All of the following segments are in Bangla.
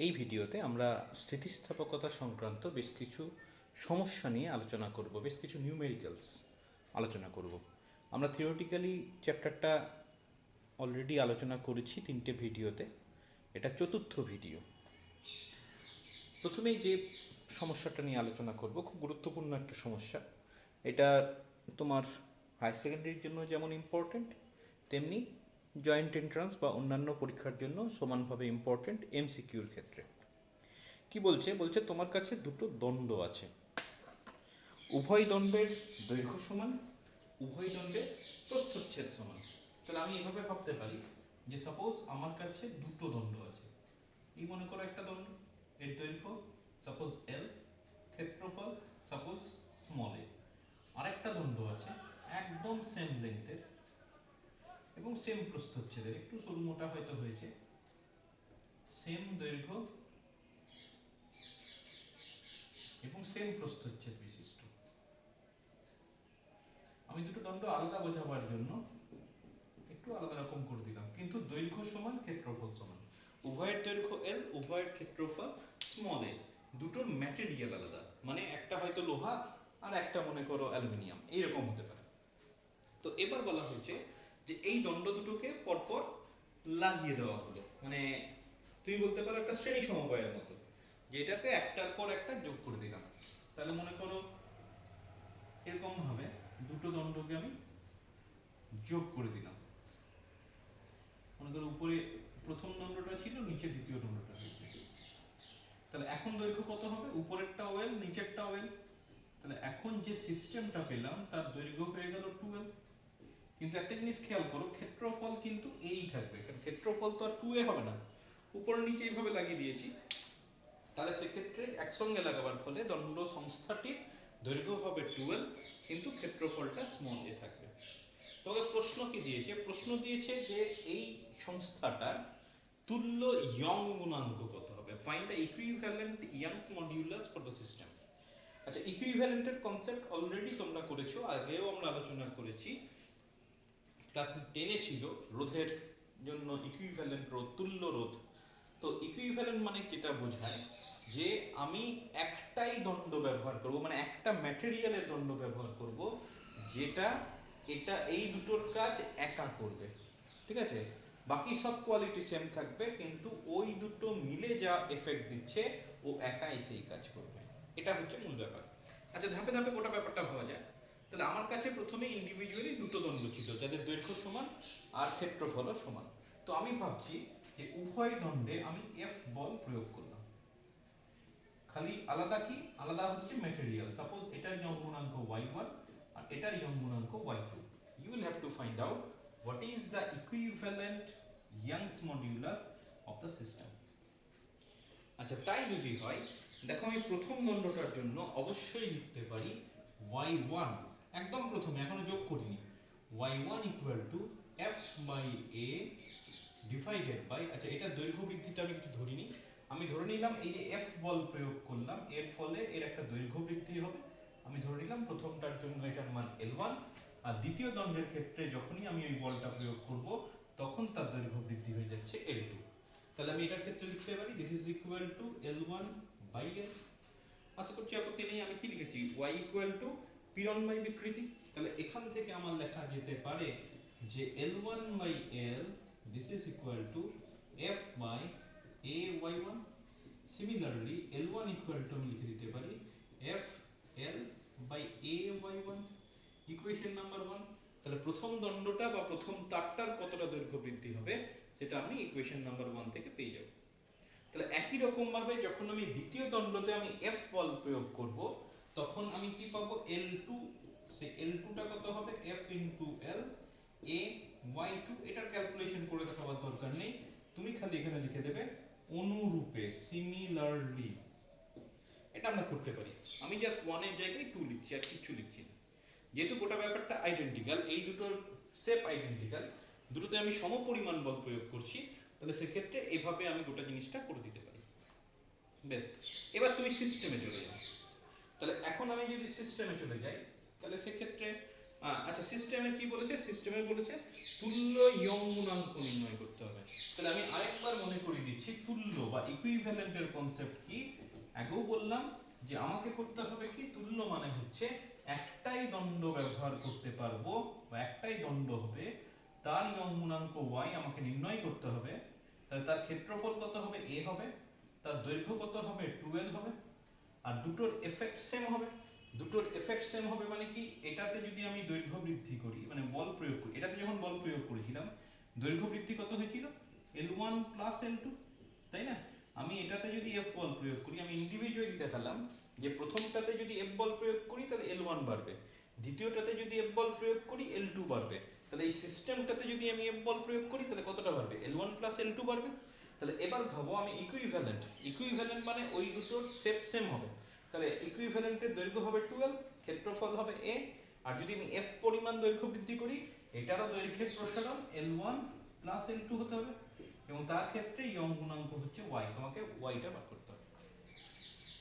এই ভিডিওতে আমরা স্থিতিস্থাপকতা সংক্রান্ত বেশ কিছু সমস্যা নিয়ে আলোচনা করব, বেশ কিছু নিউমেরিক্যালস আলোচনা করব। আমরা থিওরিটিক্যালি চ্যাপ্টারটা অলরেডি আলোচনা করেছি 3টে ভিডিওতে, এটা চতুর্থ ভিডিও। প্রথমেই যে সমস্যাটা নিয়ে আলোচনা করব, খুব গুরুত্বপূর্ণ একটা সমস্যা। এটা তোমার হায়ার সেকেন্ডারির জন্য যেমন ইম্পর্টেন্ট, তেমনি জয়েন্ট এন্ট্রান্স বা অন্যান্য পরীক্ষার জন্য সমানভাবে ইম্পর্টেন্ট এমসিকিউর ক্ষেত্রে। কি বলছে তোমার কাছে দুটো দণ্ড আছে, উভয় দণ্ডের দৈর্ঘ্য সমান, উভয় দণ্ডের প্রস্থচ্ছেদ সমান। তাহলে আমি এভাবে ভাবতে পারি যে সাপোজ আমার কাছে দুটো দণ্ড আছে। এই মনে করো একটা দণ্ড, এর দৈর্ঘ্য সাপোজ এল, ক্ষেত্রফল সাপোজ স্মল এ। আরেকটা দণ্ড আছে একদম সেম লেন্থের এবং সেম প্রস্থচ্ছেদের, একটু সরু মোটা হয়তো হয়েছে, সেম দৈর্ঘ্য এবং সেম প্রস্থচ্ছেদ বিশিষ্ট। আমি দুটো দণ্ড আলাদা বোঝাবার জন্য একটু আলাদা রকম করে দিলাম, কিন্তু দৈর্ঘ্য সমান, ক্ষেত্রফল সমান। উভয়ের দৈর্ঘ্য এল, উভয়ের ক্ষেত্রফল স্মল এ। দুটোর ম্যাটেরিয়াল আলাদা, মানে একটা হয়তো লোহা আর একটা মনে করো অ্যালুমিনিয়াম, এইরকম হতে পারে। তো এবার বলা হয়েছে যে এই দণ্ড দুটোকে পরপর লাগিয়ে দেওয়া হলো, মানে তুমি বলতে পারো একটা শ্রেণী সমবায়ের মতো, যে এটাকে একটার পর একটা যোগ করে দিলাম। তাহলে মনে করো এরকম ভাবে দুটো দণ্ডকে আমি যোগ করে দিলাম। মনে করো উপরে প্রথম দণ্ডটা ছিল, নিচে দ্বিতীয় দণ্ডটা হয়েছে। তাহলে এখন দৈর্ঘ্য কত হবে? উপরেরটা ওয়েল, নিচেরটা ওয়েল। তাহলে এখন যে সিস্টেমটা পেলাম তার দৈর্ঘ্য হয়ে গেল 2l। কিন্তু একটা জিনিস খেয়াল করো, ক্ষেত্রফল কিন্তু এই থাকবে, কারণ ক্ষেত্রফল তো আর 2a হবে না, উপর নিচে এইভাবে লাগিয়ে দিয়েছি। তাহলে সেক্ষেত্রে একসঙ্গে লাগাবার ফলে দণ্ড সংস্থাটির দৈর্ঘ্য হবে 2l, কিন্তু ক্ষেত্রফলটা স্মল এ থাকবে। তবে প্রশ্ন কি দিয়েছে? প্রশ্ন দিয়েছে যে এই সংস্থাটার তুল্য ইয়ং গুণাঙ্ক কত হবে। Find the equivalent youngs modulus for the system. আচ্ছা, ইকুইভ্যালেন্টের কনসেপ্ট অলরেডি তোমরা করেছো, আগেও আমরা আলোচনা করেছি, ক্লাস 10-এ ছিল রোধের জন্য ইকুইভ্যালেন্ট রোধ, তুল্য রোধ। তো ইকুইভ্যালেন্ট মানে যেটা বোঝায় যে আমি একটাই দণ্ড ব্যবহার করব, মানে একটা ম্যাটেরিয়ালের দণ্ড ব্যবহার করব যেটা এটা এই দুটোর কাজ একা করবে, ঠিক আছে? বাকি সব কোয়ালিটি সেম থাকবে, কিন্তু ওই দুটো মিলে যা এফেক্ট দিচ্ছে ও একাই সেই কাজ করবে। এটা হচ্ছে মূল ব্যাপার। আচ্ছা, ধাপে ধাপে গোটা ব্যাপারটা ভাবা যাক। তাহলে আমার কাছে প্রথমে ইন্ডিভিজুয়ালি দুটো দণ্ড ছিল যাদের দৈর্ঘ্য সমান আর ক্ষেত্রফলও সমান। তো আমি ভাবছি যে উভয় দণ্ডে আমি এফ বল প্রয়োগ করলাম। খালি আলাদা কি? আলাদা হচ্ছে ম্যাটেরিয়াল। সাপোজ এটার ইয়ং গুণাঙ্ক y1 আর এটার ইয়ং গুণাঙ্ক y2। You will have to find out what is the equivalent Young's modulus of the system. আচ্ছা, তাই যদি হয়, দেখো আমি প্রথম দণ্ডটার জন্য অবশ্যই লিখতে পারি y1, একদম প্রথমে, এখনো যোগ করিনি, y1 equal to f by a divided by, আচ্ছা এটা দৈর্ঘ্য বৃদ্ধিটা আমি কিছু ধরিনি, আমি ধরে নিলাম এই যে f বল প্রয়োগ করলাম এর ফলে এর একটা দৈর্ঘ্য বৃদ্ধি হবে। আমি ধরে নিলাম প্রথমটার জন্য এটার মান L1, আর দ্বিতীয় দণ্ডের ক্ষেত্রে যখনই আমি ওই বলটা প্রয়োগ করব তখন তার দৈর্ঘ্য বৃদ্ধি হয়ে যাচ্ছে L2। তাহলে আমি এটার ক্ষেত্রে লিখতে পারি this is equal to L1 by L। আশা করছি আপত্তি নেই। আমি কি লিখেছি? y ইকুয়াল টু পীড়ন বাই বিকৃতি। তাহলে এখান থেকে আমার লেখা যেতে পারে যে L1 by L this is equal to f by a y1. Similarly L1 equal to আমি লিখে দিতে পারি f L by a y1, equation number 1। তাহলে প্রথম দণ্ডটা বা প্রথম তারটার কতটা দৈর্ঘ্য বৃদ্ধি হবে সেটা আমি ইকুয়েশন নাম্বার 1 থেকে পেয়ে যাব। তাহলে একই রকম ভাবে যখন আমি দ্বিতীয় দণ্ডতে আমি f বল প্রয়োগ করব তখন আমি কি পাবো? L2। সেই L2টা কত হবে? f into L a y2। এটার ক্যালকুলেশন করে দেখাবার দরকার নেই, তুমি খালি এখানে লিখে দেবে অনুরূপে, সিমিলারলি। এটা আমরা করতে পারি। আমি জাস্ট 1 এর জায়গায় 2 লিখছি, আর কিছু লিখছি না। যেহেতু গোটা ব্যাপারটা আইডেন্টিক্যাল, এই দুটোর শেপ আইডেন্টিক্যাল, দুটোতে আমি সমপরিমাণ বল প্রয়োগ করছি, তাহলে সেক্ষেত্রে এভাবে আমি গোটা জিনিসটা করে দিতে পারি। বেশ, এবার তুমি সিস্টেমে চলে যাও। তাহলে এখন আমি যদি সিস্টেমে চলে যাই তাহলে সেক্ষেত্রে আচ্ছা, সিস্টেমে কি বলেছে? সিস্টেমে বলেছে তুল্য ইয়ং গুণাঙ্ক নির্ণয় করতে হবে। তাহলে আমি আরেকবার মনে করিয়ে দিচ্ছি তুল্য বা ইকুইভ্যালেন্টের কনসেপ্ট কি। আগেও বললাম যে আমাকে করতে হবে কি, তুল্য মানে হচ্ছে একটাই দণ্ড ব্যবহার করতে পারবো বা একটাই দণ্ড হবে, তার ইয়ং গুণাঙ্ক y আমাকে নির্ণয় করতে হবে। তাহলে তার ক্ষেত্রফল কত হবে, a হবে, তার দৈর্ঘ্য কত হবে, 2l হবে, আর দুটোর এফেক্ট সেম হবে। দুটোর এফেক্ট সেম হবে মানে কি, এটাতে যদি আমি দৈর্ঘ্য বৃদ্ধি করি মানে বল প্রয়োগ করি, এটাতে যখন বল প্রয়োগ করেছিলাম দৈর্ঘ্য বৃদ্ধি কত হয়েছিল, L1 প্লাস L2, তাই না? আমি এটাতে যদি F বল প্রয়োগ করি, আমি ইন্ডিভিজুয়ালি দেখালাম যে প্রথমটাতে যদি F বল প্রয়োগ করি তাহলে L1 বাড়বে, দ্বিতীয়টাতে যদি F বল প্রয়োগ করি L2 বাড়বে, তাহলে এই সিস্টেমটাতে যদি আমি F বল প্রয়োগ করি তাহলে কতটা বাড়বে, L1 প্লাস L2 বাড়বে। তাহলে এবার ভাবো আমি ইকুইভ্যালেন্ট, ইকুইভ্যালেন্ট মানে ওই দুটোর শেপ সেম হবে, তাহলে ইকুইভ্যালেন্টের দৈর্ঘ্য হবে 12, ক্ষেত্রফল হবে a, আর যদি আমি f পরিমাণ দৈর্ঘ্য বৃদ্ধি করি এটারও দৈর্ঘ্যের প্রসারণ L1 প্লাস L2 হতে হবে, এবং তার ক্ষেত্রে ইয়ং গুণাঙ্ক হচ্ছে y, তোমাকে y টা বার করতে হবে।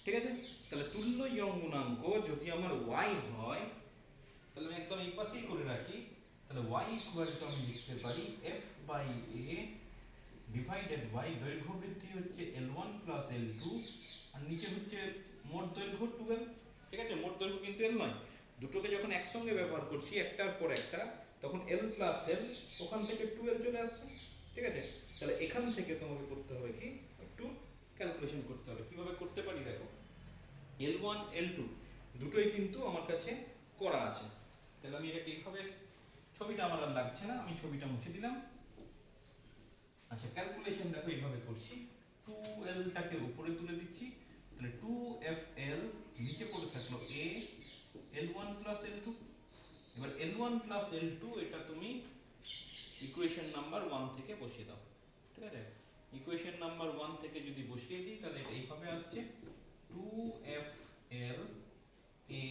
ঠিক আছে, তাহলে তুল্য ইয়ং গুণাঙ্ক যদি আমার y হয়, তাহলে আমি একদম এই পাশেই করে রাখি, তাহলে y ইকুয়াল টু আমি লিখতে পারি f by a divided by দৈর্ঘ্য বৃদ্ধি হচ্ছে L1 প্লাস L2, আর নিচে হচ্ছে মোট দৈর্ঘ্য 12। ঠিক আছে, মোট দৈর্ঘ্য কিন্তু L নয়, দুটোকে যখন একসঙ্গে ব্যবহার করছি একটার পর একটা, তখন L প্লাস L, ওখান থেকে 12 চলে আসছে। ঠিক আছে, তাহলে এখান থেকে তোমাকে করতে হবে কি, একটু ক্যালকুলেশন করতে হবে। কিভাবে করতে পারি দেখো, L1 L2 দুটোই কিন্তু আমার কাছে করা আছে, তাহলে আমি এটাকে এইভাবে, ছবিটা আমার আর লাগছে না, আমি ছবিটা মুছে দিলাম। আচ্ছা, ক্যালকুলেশন দেখো এইভাবে করছি, 2l টাকে উপরে তুলে দিচ্ছি, তাহলে 2fl নিচে পড়ে থাকলো a L1 প্লাস L2। এবার L1 প্লাস L2 এটা তুমি ইকুয়েশন নাম্বার 1 থেকে বসিয়ে দাও। ঠিক আছে, ইকুয়েশন নাম্বার 1 থেকে যদি বসিয়ে দিই তাহলে এটা এইভাবে আসছে 2fl a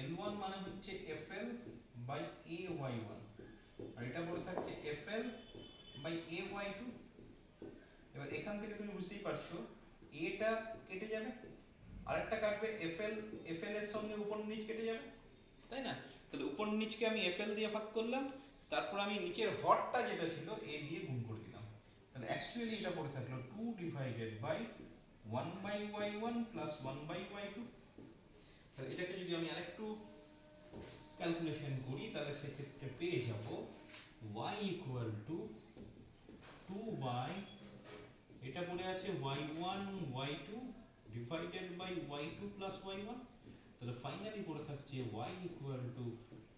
L1 মানে হচ্ছে fl বাই ay1, আর এটা পড়ে থাকছে fl বাই ay2। এবার এখান থেকে তুমি বুঝতেই পারছো এটা কেটে যাবে, আরেকটা কাটবে fl, fl এর সঙ্গে উপর নিচ কেটে যাবে, তাই না? তাহলে উপর নিচকে আমি fl দিয়ে ভাগ করলাম, তারপর আমি নিচের হরটা যেটা ছিল a দিয়ে গুণ করে দিলাম, তাহলে অ্যাকচুয়ালি এটা পড়ে থাকলো 2 divided by 1 by y1 plus 1 by y2। তাহলে এটাকে যদি আমি আরেকটু ক্যালকুলেশন করি তাহলে সেক্ষেত্রে পেয়ে যাব y ইকুয়াল টু 2 বাই, এটা পড়ে আছে y1 y2 divided by y2 plus y1, তাহলে ফাইনালি পড়ে থাকছে y equal to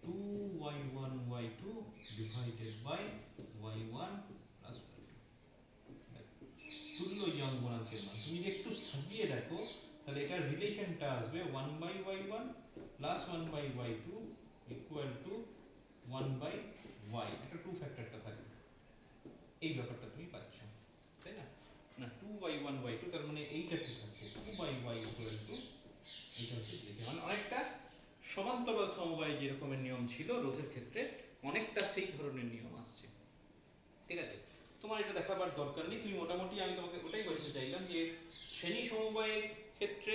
2y1 y2 divided by y1 plus y2। তুল্য ইয়ং গুণাঙ্কের মান তুমি যদি একটু সাজিয়ে দেখো তাহলে এটার রিলেশনটা আসবে 1 by y1 plus 1 by y2 equal to 1 by y, এটা টু ফ্যাক্টরটা থাকবে, এই ব্যাপারটা তুমি পাচ্ছ, তাই না? না 2y1 y2, তার মানে এইটা কি থাকছে 2y ইকুয়াল টু, এইটা হচ্ছে মানে অনেকটা সমান্তরাল সমবায় যে রকমের নিয়ম ছিল রোধের ক্ষেত্রে, অনেকটা সেই ধরনের নিয়ম আসছে। ঠিক আছে, তোমার এটা দেখাবার দরকার নেই, তুমি মোটামুটি, আমি তোমাকে ওটাই বলতে চাইলাম যে শ্রেণী সমবায়ের ক্ষেত্রে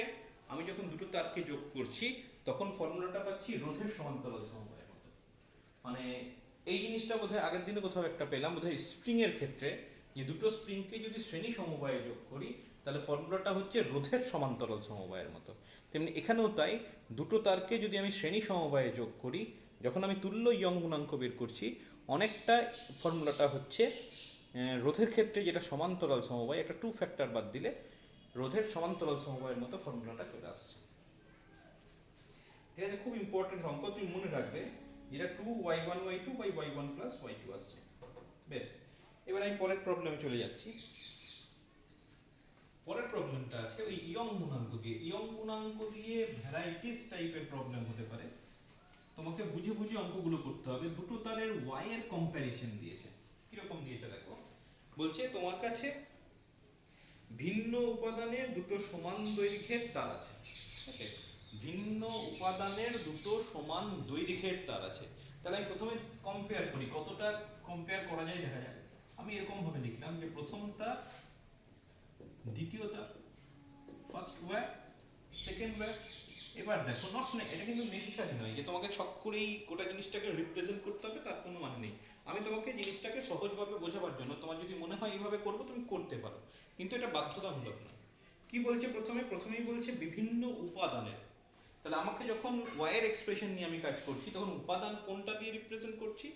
আমি যখন দুটো তারকে যোগ করছি তখন ফর্মুলাটা পাচ্ছি রোধের সমান্তরাল সমবায়ের মতো। মানে এই জিনিসটা বোধহয় আগের দিনে কোথাও একটা পেলাম, বোধহয় স্প্রিং এর ক্ষেত্রে, যে দুটো স্প্রিংকে যদি শ্রেণী সমবায়ে যোগ করি তাহলে ফর্মুলাটা হচ্ছে রোধের সমান্তরাল সমবায়ের মতো। তেমনি এখানেও তাই, দুটো তারকে যদি আমি শ্রেণী সমবায়ে যোগ করি, যখন আমি তুল্য ইয়ং গুণাঙ্ক বের করছি, অনেকটা ফর্মুলাটা হচ্ছে রোধের ক্ষেত্রে যেটা সমান্তরাল সমবায়, একটা টু ফ্যাক্টর বাদ দিলে রোধের সমান্তরাল সমবায়ের মতো ফর্মুলাটা চলে আসছে। ঠিক আছে, খুব ইম্পর্টেন্ট অঙ্ক, তুমি মনে রাখবে এটা 2y1 y2 by y1 plus y2 আসছে। বেশ, এবার আমি পরের প্রবলেমে চলে যাচ্ছি। পরের প্রবলেমটা আছে ওই ইয়ং গুণাঙ্ক দিয়ে, ইয়ং গুণাঙ্ক দিয়ে ভ্যারাইটিস টাইপের প্রবলেম হতে পারে, তোমাকে বুঝে বুঝে অঙ্কগুলো করতে হবে। দুটো তারের y এর কম্প্যারিজন দিয়েছে, কিরকম দিয়েছে দেখো, বলছে তোমার কাছে ভিন্ন উপাদানের দুটো সমান দৈর্ঘ্যের তার আছে। ওকে, ভিন্ন উপাদানের দুটো সমান দৈর্ঘ্যের তার আছে, তাহলে আমি প্রথমে কম্পেয়ার করি, কতটা কম্পেয়ার করা যায় দেখা যাক। আমি এরকম ভাবে লিখলাম যে প্রথম তার, দ্বিতীয় তার, ফার্স্ট ওয়্যার, সেকেন্ড ওয়্যার। এবার দেখো এটা কিন্তু নেসেসারি নয় যে তোমাকে ছক করেই গোটা জিনিসটাকে রিপ্রেজেন্ট করতে হবে, তার কোনো মানে নেই। আমি তোমাকে জিনিসটাকে সহজভাবে বোঝাবার জন্য তোমার যদি মনে হয় এইভাবে করবো তুমি করতে পারো, কিন্তু এটা বাধ্যতামূলক নয়। কি বলছে প্রথমেই বলছে বিভিন্ন উপাদানের। তাহলে আমাকে যখন ওয়াই এর এক্সপ্রেশন নিয়ে আমি কাজ করছি তখন উপাদান কোনটা দিয়ে রিপ্রেজেন্ট করছি?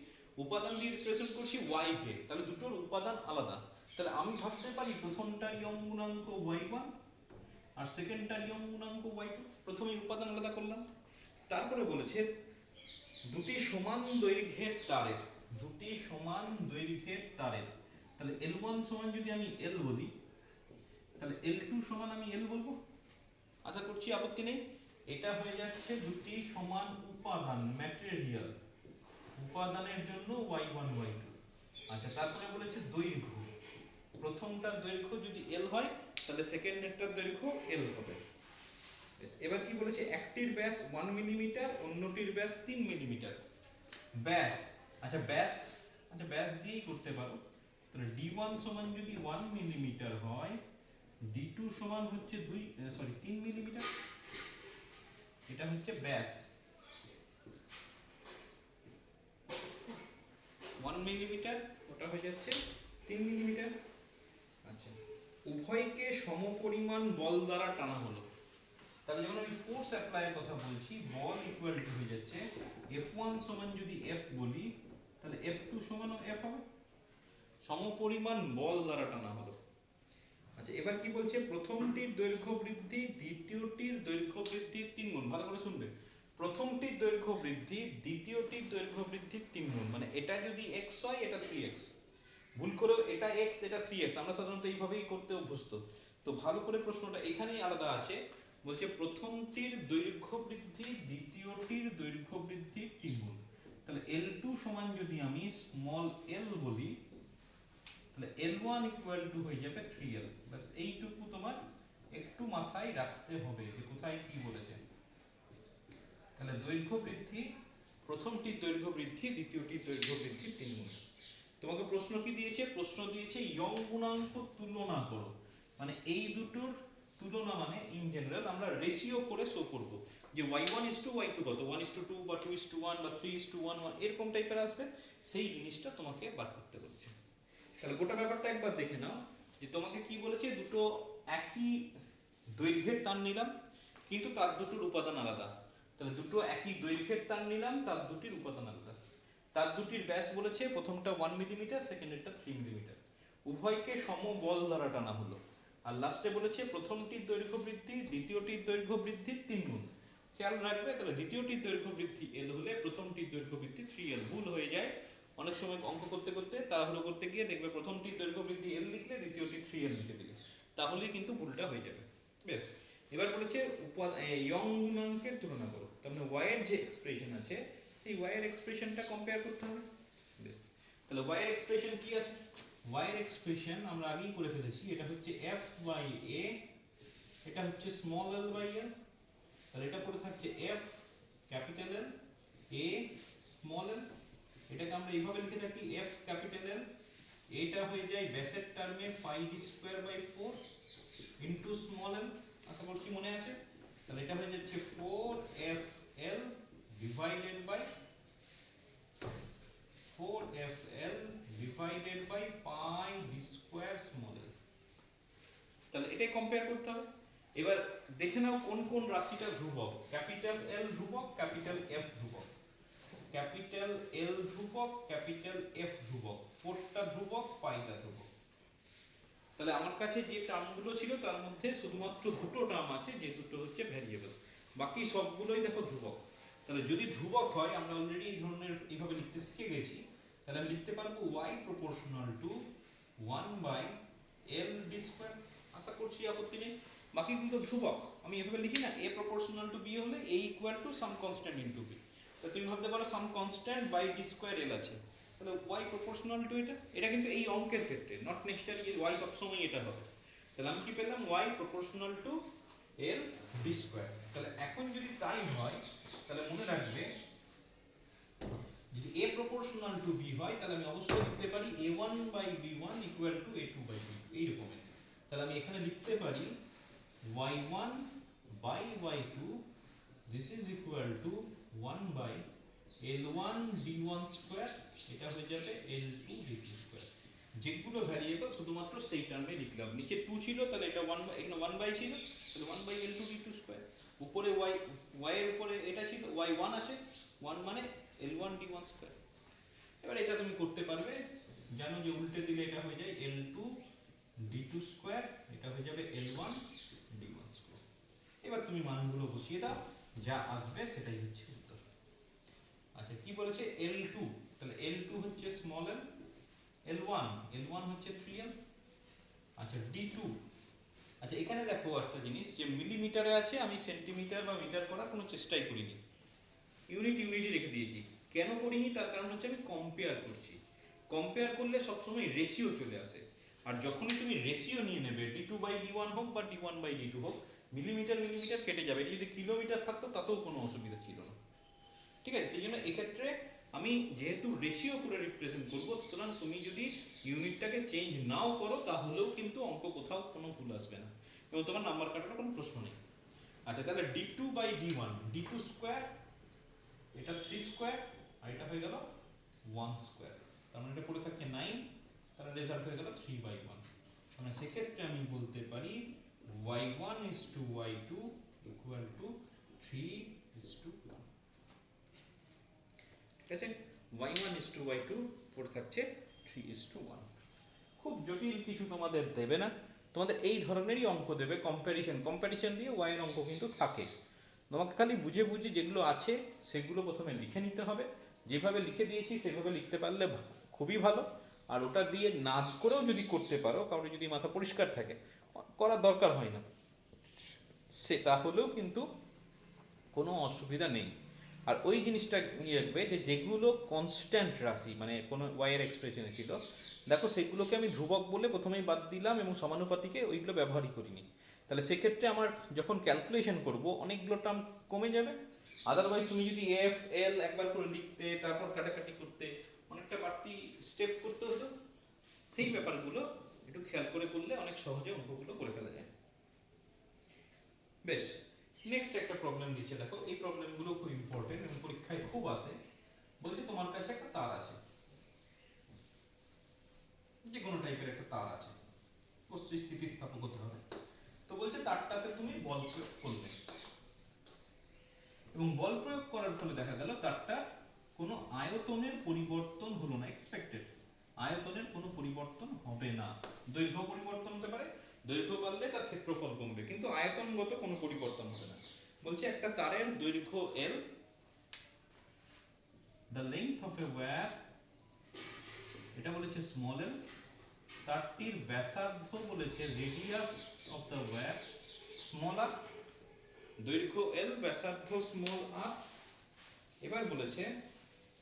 উপাদান দিয়ে রিপ্রেজেন্ট করছি ওয়াই কে। তাহলে দুটোর উপাদান আলাদা। তাহলে আমি ভাবতে পারি প্রথমটার ইয়ং গুণাঙ্ক y1 আর সেকেন্ডটার ইয়ং গুণাঙ্ক y2। প্রথমে উপাদান আলাদা করলাম। তারপরে বলেছে দুটি সমান দৈর্ঘ্যের তারের, দুটি সমান দৈর্ঘ্যের তারের। তাহলে L1 সমান যদি আমি L বলি, তাহলে L2 সমান আমি L বলবো। আশা করছি আপত্তি নেই। এটা হয়ে যাচ্ছে দুটি সমান উপাদান, ম্যাটেরিয়াল। উপাদানের জন্য y1 y2। আচ্ছা, তারপরে বলেছে দৈর্ঘ্য। প্রথমটার দৈর্ঘ্য যদি L হয় তাহলে সেকেন্ডেরটার দৈর্ঘ্য L হবে। এবার কি বলেছে? একটির ব্যাস 1 মিলিমিটার, অন্যটির ব্যাস 3 মিলিমিটার। ব্যাস, ব্যাস দিয়েই করতে পারো। তাহলে D1 সমান যদি 1 মিলিমিটার হয়, D2 সমান হচ্ছে 3 মিলিমিটার। এটা হচ্ছে ব্যাস। 1 মিলিমিটার, ওটা হয়ে যাচ্ছে 3 মিলিমিটার। আচ্ছা, উভয়কে সমপরিমাণ বল দ্বারা টানা হলো। তাহলে যখন আমি ফোর্স অ্যাপ্লাইয়ের কথা বলছি, বল ইকুয়াল টু হয়ে যাচ্ছে F1 সমান যদি F বলি, তাহলে F2 সমানও F হবে। সমপরিমাণ বল দ্বারা টানা হলো। আচ্ছা, এবার কি বলছে? প্রথমটির দৈর্ঘ্য বৃদ্ধি দ্বিতীয়টির দৈর্ঘ্য বৃদ্ধির 3 গুণ। ভালো করে শুনবে। প্রথমটির দৈর্ঘ্য বৃদ্ধি দ্বিতীয়টির দৈর্ঘ্য বৃদ্ধির 3 গুণ। মানে এটা যদি x হয় এটা 3x। ভুল করেও এটা x এটা 3x, আমরা সাধারণত এইভাবেই করতে অভ্যস্ত। তো ভালো করে প্রশ্নটা এখানেই আলাদা আছে। বলছে প্রথমটির দৈর্ঘ্য বৃদ্ধি দ্বিতীয়টির দৈর্ঘ্য বৃদ্ধির 3 গুণ। তাহলে L2 সমান যদি আমি স্মল l বলি, তাহলে L1 ইকুয়াল টু হয়ে যাবে 3L। বাস এইটুকু তোমার একটু মাথায় রাখতে হবে যে কোথায় কি বলেছে। তাহলে দৈর্ঘ্য বৃদ্ধি, প্রথমটির দৈর্ঘ্য বৃদ্ধি দ্বিতীয়টির দৈর্ঘ্য বৃদ্ধি 3 গুণ। তোমাকে প্রশ্ন কি দিয়েছে? প্রশ্ন দিয়েছে ইয়ং গুণাঙ্ক তুলনা করো। মানে এই দুটোর তুলনা, মানে ইন জেনারেল আমরা রেশিও করে শো করব যে y1:y2 কত, 1:2 বা 2:1 বা 3:1 এরকম টাইপের আসবে। সেই জিনিসটা তোমাকে বার করতে বলছে। তাহলে গোটা ব্যাপারটা একবার দেখে নাও যে তোমাকে কি বলেছে? দুটো একই দৈর্ঘ্যের তার নিলাম কিন্তু তার দুটোর উপাদান আলাদা। তাহলে দুটো একই দৈর্ঘ্যের তার নিলাম, তার দুটির উপাদান আলাদা। তার দুটির ব্যাস বলেছে প্রথমটা 1 মিলিমিটার, সেকেন্ডেরটা 3 মিলিমিটার। উভয়কে সম বল দ্বারা টানা হলো। আর লাস্টে বলেছে প্রথমটির দৈর্ঘ্য বৃদ্ধি দ্বিতীয়টির দৈর্ঘ্য বৃদ্ধির 3 গুণ। খেয়াল রাখবে, তাহলে দ্বিতীয়টির দৈর্ঘ্য বৃদ্ধি L হলে প্রথমটির দৈর্ঘ্য বৃদ্ধি 3L। ভুল হয়ে যায় অনেক সময় অঙ্ক করতে করতে, তাড়াহুড়ো করতে গিয়ে দেখবে প্রথমটির দৈর্ঘ্য বৃদ্ধি L লিখলে দ্বিতীয়টি 3L লিখে দিলে, তাহলেই কিন্তু ভুলটা হয়ে যাবে। বেশ, এবার বলেছে ইয়ং গুণাঙ্কের তুলনা করো। তার মানে y এর যে এক্সপ্রেশন আছে সেই y এর এক্সপ্রেশনটা কম্পেয়ার করতে হবে। বেশ, তাহলে y এর এক্সপ্রেশন কি আছে? y এর এক্সপ্রেশন আমরা আগেই করে ফেলেছি। এটা হচ্ছে f বাই a, এটা হচ্ছে স্মল l বাই l। তাহলে এটা পড়ে থাকছে f capital L, a small l। এটাকে আমরা এইভাবে লিখে থাকি f ক্যাপিটাল L। এটা হয়ে যায় ব্যাসের টার্মে pi d square by 4 into small l। আশা করছি মনে আছে। তাহলে এটা হয়ে যাচ্ছে 4fl divided by pi d square small l। তাহলে এটাই কম্পেয়ার করতে হবে। এবার দেখে নাও কোন কোন রাশিটা ধ্রুবক। ক্যাপিটাল L ধ্রুবক, ক্যাপিটাল F ধ্রুবক। ক্যাপিটাল L ধ্রুবক, ক্যাপিটাল F ধ্রুবক, 4টা ধ্রুবক, পাইটা ধ্রুবক। তাহলে আমার কাছে যে টার্মগুলো ছিল তার মধ্যে শুধুমাত্র দুটো টার্ম আছে যে দুটো হচ্ছে ভ্যারিয়েবল, বাকি সবগুলোই দেখো ধ্রুবক। তাহলে যদি ধ্রুবক হয়, আমরা অলরেডি এই ধরনের এইভাবে লিখতে শিখে গেছি, তাহলে আমি লিখতে পারবো y proportional to 1/l d square. আশা করছি আপত্তি নেই। বাকি কিন্তু ধ্রুবক, আমি এভাবে লিখি না, a প্রপোর্শনাল টু b হলে a equal to some constant into b। তো তুমি ভাবতে পারো some constant by d square l আছে, তাহলে y প্রপোর্শনাল টু এটা কিন্তু এই অঙ্কের ক্ষেত্রে, নট নেসেসারি যে y সবসময় এটা হবে। তাহলে আমি কি পেলাম? y proportional two l d square. তাহলে এখন যদি তাই হয় তাহলে মনে রাখবে যদি a প্রপোর্শনাল টু b হয় তাহলে আমি অবশ্যই লিখতে পারি a1 by b1 equal to a2 by b2 এই রকমের। তাহলে আমি এখানে লিখতে পারি y1 by y2 this is equal to 1 by L1 d1 square, এটা হয়ে যাবে L2 d2 স্কয়ার। যেগুলো ভ্যারিয়েবল শুধুমাত্র সেই টার্মে লিখলাম, নিচে 2 ছিল তাহলে এটা 1 বাই, এখানে 1 বাই ছিল তাহলে 1 বাই L2 d2 স্কয়ার। উপরে y এর উপরে এটা ছিল y1 আছে, 1 মানে L1 d1 স্কয়ার। এবার এটা তুমি করতে পারবে, জানো যে উল্টে দিলে এটা হয়ে যায় L2 d2 স্কয়ার, এটা হয়ে যাবে L1 d1 স্কয়ার। এবার তুমি মানগুলো বসিয়ে দাও, যা আসবে সেটাই হচ্ছে উত্তর। আচ্ছা কি বলেছে L2, তাহলে L2 হচ্ছে স্মল l, L1 হচ্ছে 3l। আচ্ছা D2, আচ্ছা এখানে দেখো একটা জিনিস যে মিলিমিটারে আছে, আমি সেন্টিমিটার বা মিটার করার কোনো চেষ্টাই করিনি, ইউনিটই রেখে দিয়েছি। কেন করিনি তার কারণ হচ্ছে আমি কম্পেয়ার করছি। কম্পেয়ার করলে সবসময় রেশিও চলে আসে, আর যখনই তুমি রেশিও নিয়ে নেবে d2/d1 হোক বা d1/d2 হোক, মিলিমিটার কেটে যাবে। এটা যদি কিলোমিটার থাকতো তাতেও কোনো অসুবিধা ছিল না, ঠিক আছে? সেই জন্য এক্ষেত্রে আমি যেহেতু রেশিও করে রিপ্রেজেন্ট করবো, সুতরাং তুমি যদি ইউনিটটাকে চেঞ্জ নাও করো তাহলেও কিন্তু অঙ্ক কোথাও কোনো ভুল আসবে না এবং তোমার নাম্বার কাটার কোনো প্রশ্ন নেই। আচ্ছা তাহলে d2/d1, d2 স্কয়ার, এটা 3 স্কয়ার, আর এটা হয়ে গেল 1 স্কয়ার, তার মানে এটা পড়ে থাকছে 9, তার রেজাল্ট হয়ে গেল 3/1। মানে সেক্ষেত্রে আমি বলতে পারি y1 is to y2 equal to 3:1। ঠিক আছে, y1 is to y2 পড়ে থাকছে 3:1। খুব জটিল কিছু তোমাদের দেবে না, তোমাদের এই ধরনেরই অঙ্ক দেবে, কম্প্যারিশন দিয়ে y এর অঙ্ক কিন্তু থাকে। তোমাকে খালি বুঝে যেগুলো আছে সেগুলো প্রথমে লিখে নিতে হবে, যেভাবে লিখে দিয়েছি সেভাবে লিখতে পারলে খুবই ভালো। আর ওটা দিয়ে না করেও যদি করতে পারো, কারণ যদি মাথা পরিষ্কার থাকে, করার দরকার হয় না, সেটা হলেও কিন্তু কোনো অসুবিধা নেই। আর ওই জিনিসটা রাখবে যে যেগুলো কনস্ট্যান্ট রাশি, মানে কোনো ওয়াই এর এক্সপ্রেশনে ছিল, দেখো সেগুলোকে আমি ধ্রুবক বলে প্রথমেই বাদ দিলাম এবং সমানুপাতিকে ওইগুলো ব্যবহারই করিনি। তাহলে সেক্ষেত্রে আমার যখন ক্যালকুলেশন করব অনেকগুলো টার্ম কমে যাবে। আদারওয়াইজ তুমি যদি এফ এল একবার করে লিখতে, তারপর কাটাকাটি করতে, অনেকটা বাড়তি স্টেপ করতে হতো। সেই ব্যাপারগুলো একটু খেয়াল করে করলে অনেক সহজে অঙ্কগুলো করে ফেলা যায়। বেশ, নেক্সট একটা প্রবলেম দিচ্ছে, দেখো এই প্রবলেমগুলো খুব ইম্পর্টেন্ট এবং পরীক্ষায় খুব আসে। বলছে তোমার কাছে একটা তার আছে, যে কোনো টাইপের একটা তার আছে, বস্তুর স্থিতিস্থাপক হতে হবে। তো বলছে তারটাতে তুমি বল প্রয়োগ করবে এবং বল প্রয়োগ করার ফলে দেখা গেল তারটা কোনো আয়তনের পরিবর্তন হলো না, এক্সপেক্টেড আয়তনের কোনো পরিবর্তন হবে না। দৈর্ঘ্য পরিবর্তন হতে পারে, দৈর্ঘ্য বাড়লে তার ক্ষেত্রফল কমবে, কিন্তু আয়তনগত কোনো পরিবর্তন হবে না। বলছে একটা তারের দৈর্ঘ্য L, the length of a wire, এটা বলেছে স্মল l, তারটির ব্যাসার্ধ বলেছে radius of the wire small r, দৈর্ঘ্য L, ব্যাসার্ধ স্মল r। এবার বলেছে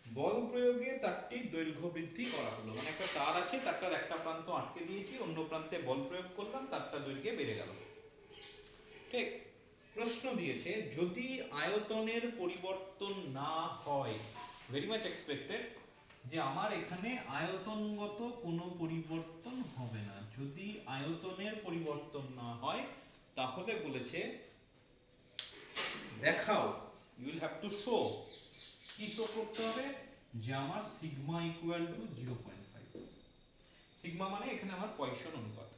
বল প্রয়োগে তারটির দৈর্ঘ্য বৃদ্ধি করা হলো, মানে একটা তার আছে, তারটার একটা প্রান্ত আটকে দিয়েছি, অন্য প্রান্তে বল প্রয়োগ করলাম, তারটা দৈর্ঘ্যে বেড়ে গেল। ঠিক, প্রশ্ন দিয়েছে যদি আয়তনের পরিবর্তন না হয়, ভেরি মাচ এক্সপেক্টেড যে আমার এখানে আয়তনগত কোনো পরিবর্তন হবে না। যদি আয়তনের পরিবর্তন না হয় তাহলে বলেছে দেখাও, you will have to show. কি শো করতে হবে? যে আমার সিগমা ইকুয়াল টু 0.5। সিগমা মানে এখানে আমার পয়সন অনুপাত।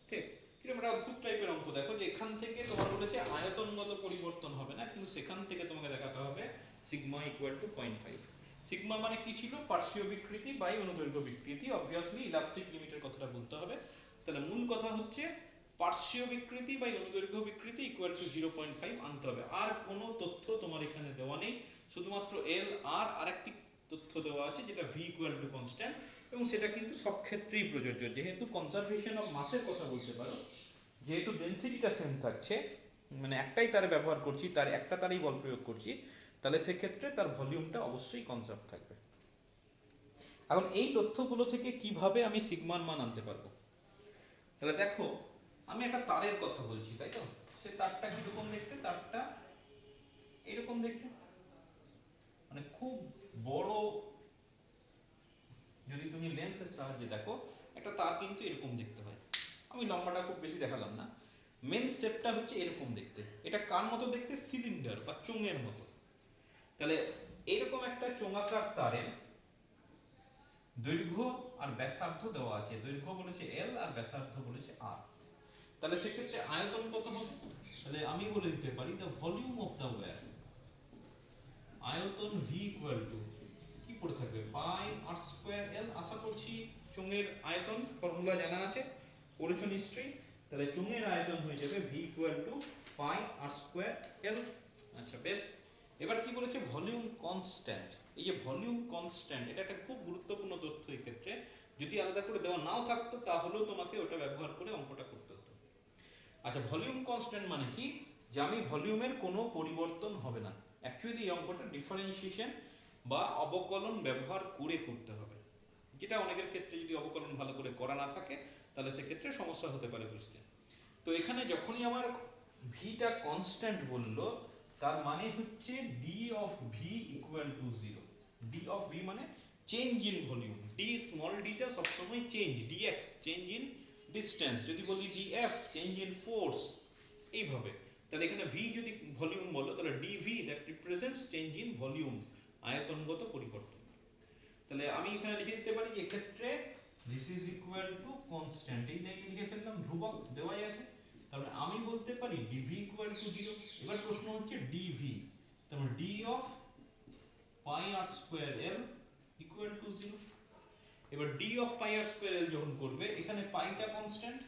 ঠিক, কিরকম একটা অদ্ভুত টাইপের অঙ্ক দেখো, যে এখান থেকে তোমার বলেছে আয়তনগত পরিবর্তন হবে না, কিন্তু সেখান থেকে তোমাকে দেখাতে হবে সিগমা ইকুয়াল টু 0.5। সিগমা মানে কি ছিল? পার্শ্বীয় বিকৃতি বাই অনুদৈর্ঘ্য বিকৃতি, অবভিয়াসলি ইলাস্টিক লিমিটের কথাটা বলতে হবে। তাহলে মূল কথা হচ্ছে পার্শ্বীয় বিকৃতি বাই অনুদৈর্ঘ্য বিকৃতি ইকুয়াল টু 0.5 আনতে হবে। আর কোনো তথ্য তোমার এখানে দেওয়া নেই, শুধুমাত্র এল আর আরেকটি তথ্য দেওয়া আছে যেটা ভি ইকুয়াল টু কনস্ট্যান্ট, এবং সেটা কিন্তু সব ক্ষেত্রেই প্রযোজ্য। যেহেতু কনজারভেশন অফ মাসের কথা বলতে পারো, যেহেতু ডেনসিটিটা সেম থাকছে, মানে একটাই তারে ব্যবহার করছি, তার একটা তারেই বল প্রয়োগ করছি, তাহলে সেক্ষেত্রে তার ভলিউমটা অবশ্যই কনজার্ভ থাকবে। এখন এই তথ্যগুলো থেকে কিভাবে আমি সিগমার মান আনতে পারবো? তাহলে দেখো আমি একটা তারের কথা বলছি, তাই তো? সে তারটা কিরকম দেখতে? তারটা এরকম দেখতে, মানে খুব বড়। যদি তুমি লেন্সের সাহায্যে দেখো একটা তার কিন্তু এরকম দেখতে হয়। আমি লম্বাটা খুব বেশি দেখালাম না, মেন শেপটা হচ্ছে এরকম দেখতে, এটা কার মতো দেখতে, সিলিন্ডার বা চোঙের মতো। তাহলে এরকম একটা চোঙাকার তারে দৈর্ঘ্য আর ব্যাসার্ধ দেওয়া আছে, দৈর্ঘ্য বলেছে এল আর ব্যাসার্ধ বলেছে আর। তাহলে সেক্ষেত্রে আয়তন কত হবে, তাহলে আমি বলে দিতে পারি the volume of the wire, আয়তন ভি ইকুয়াল টু কি পড়ে থাকবে, পাই আর স্কয়ার এল। আশা করছি চোঙের আয়তন ফর্মুলা জানা আছে, পড়েছো নিশ্চয়ই। তাহলে চোঙের আয়তন হয়ে যাবে V equal to pi r square l. আচ্ছা বেশ, এবার কি বলেছে, ভলিউম কনস্ট্যান্ট। এই যে ভলিউম কনস্ট্যান্ট, এটা একটা খুব গুরুত্বপূর্ণ তথ্য এই ক্ষেত্রে। যদি আলাদা করে দেওয়া নাও থাকতো তাহলেও তোমাকে ওটা ব্যবহার করে অঙ্কটা করতে হতো। আচ্ছা, ভলিউম কনস্ট্যান্ট মানে কি, যে আমি ভলিউমের কোনো পরিবর্তন হবে না। অ্যাকচুয়ালি এই অঙ্কটা ডিফারেন্সিয়েশন বা অবকলন ব্যবহার করে করতে হবে, যেটা অনেকের ক্ষেত্রে যদি অবকলন ভালো করে করা না থাকে তাহলে সেক্ষেত্রে সমস্যা হতে পারে বুঝতে। তো এখানে যখনই আমার ভিটা কনস্ট্যান্ট বললো, তার মানে হচ্ছে d of V equal to zero. D of V মানে change in volume, d small ডিটা সবসময় change, dx change in distance, যদি বলি ডিএফ চেঞ্জ ইন ফোর্স, এইভাবে। তাহলে এখানে ভি যদি ভলিউম বলো তাহলে dv that represents change in volume, আয়তনগত পরিবর্তন। তাহলে আমি এখানে লিখে দিতে পারি যে এক্ষেত্রে this is equal to constant, এই লাইনে লিখে ফেললাম, ধ্রুবক দেওয়াই আছে। তাহলে আমি বলতে পারি ডিভি ইকুয়াল টু জিরো। এবার প্রশ্ন হচ্ছে ডিভি, তাহলে d of pi r square l equal to zero. এবার d of pi r square l যখন করবে, এখানে পাইটা কনস্ট্যান্ট,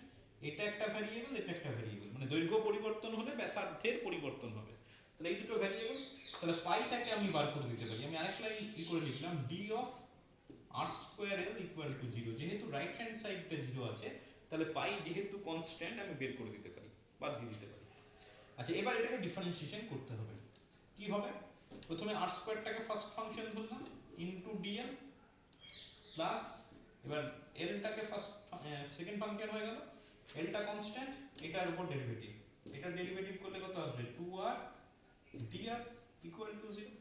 এটা একটা ভ্যারিয়েবল, এটা একটা ভ্যারিয়েবল, মানে দৈর্ঘ্য পরিবর্তন হলে ব্যাসার্ধের পরিবর্তন হবে। তাহলে এই দুটো ভ্যারিয়েবল, তাহলে পাইটাকে আমি বার করে দিতে পারি। আমি আরেকটা লাইন কি করে লিখলাম, d of r square l equal to zero. যেহেতু রাইট হ্যান্ড সাইডটা জিরো আছে, তাহলে পাই যেহেতু কনস্ট্যান্ট আমি বের করে দিতে পারি, বাদ দিয়ে দিতে পারি। আচ্ছা, এবার এটাকে ডিফারেন্সিয়েশন করতে হবে। কি হবে, প্রথমে আর স্কয়ারটাকে ফার্স্ট ফাংশন ধরলাম ইনটু ডিএল প্লাস, এবার এলটাকে ফার্স্ট সেকেন্ড ফাংশন হয়ে গেল, এলটা কনস্ট্যান্ট, এটার উপর ডেরিভেটিভ, এটার ডেরিভেটিভ করলে কত আসবে, 2r dr ইকুয়াল টু 0।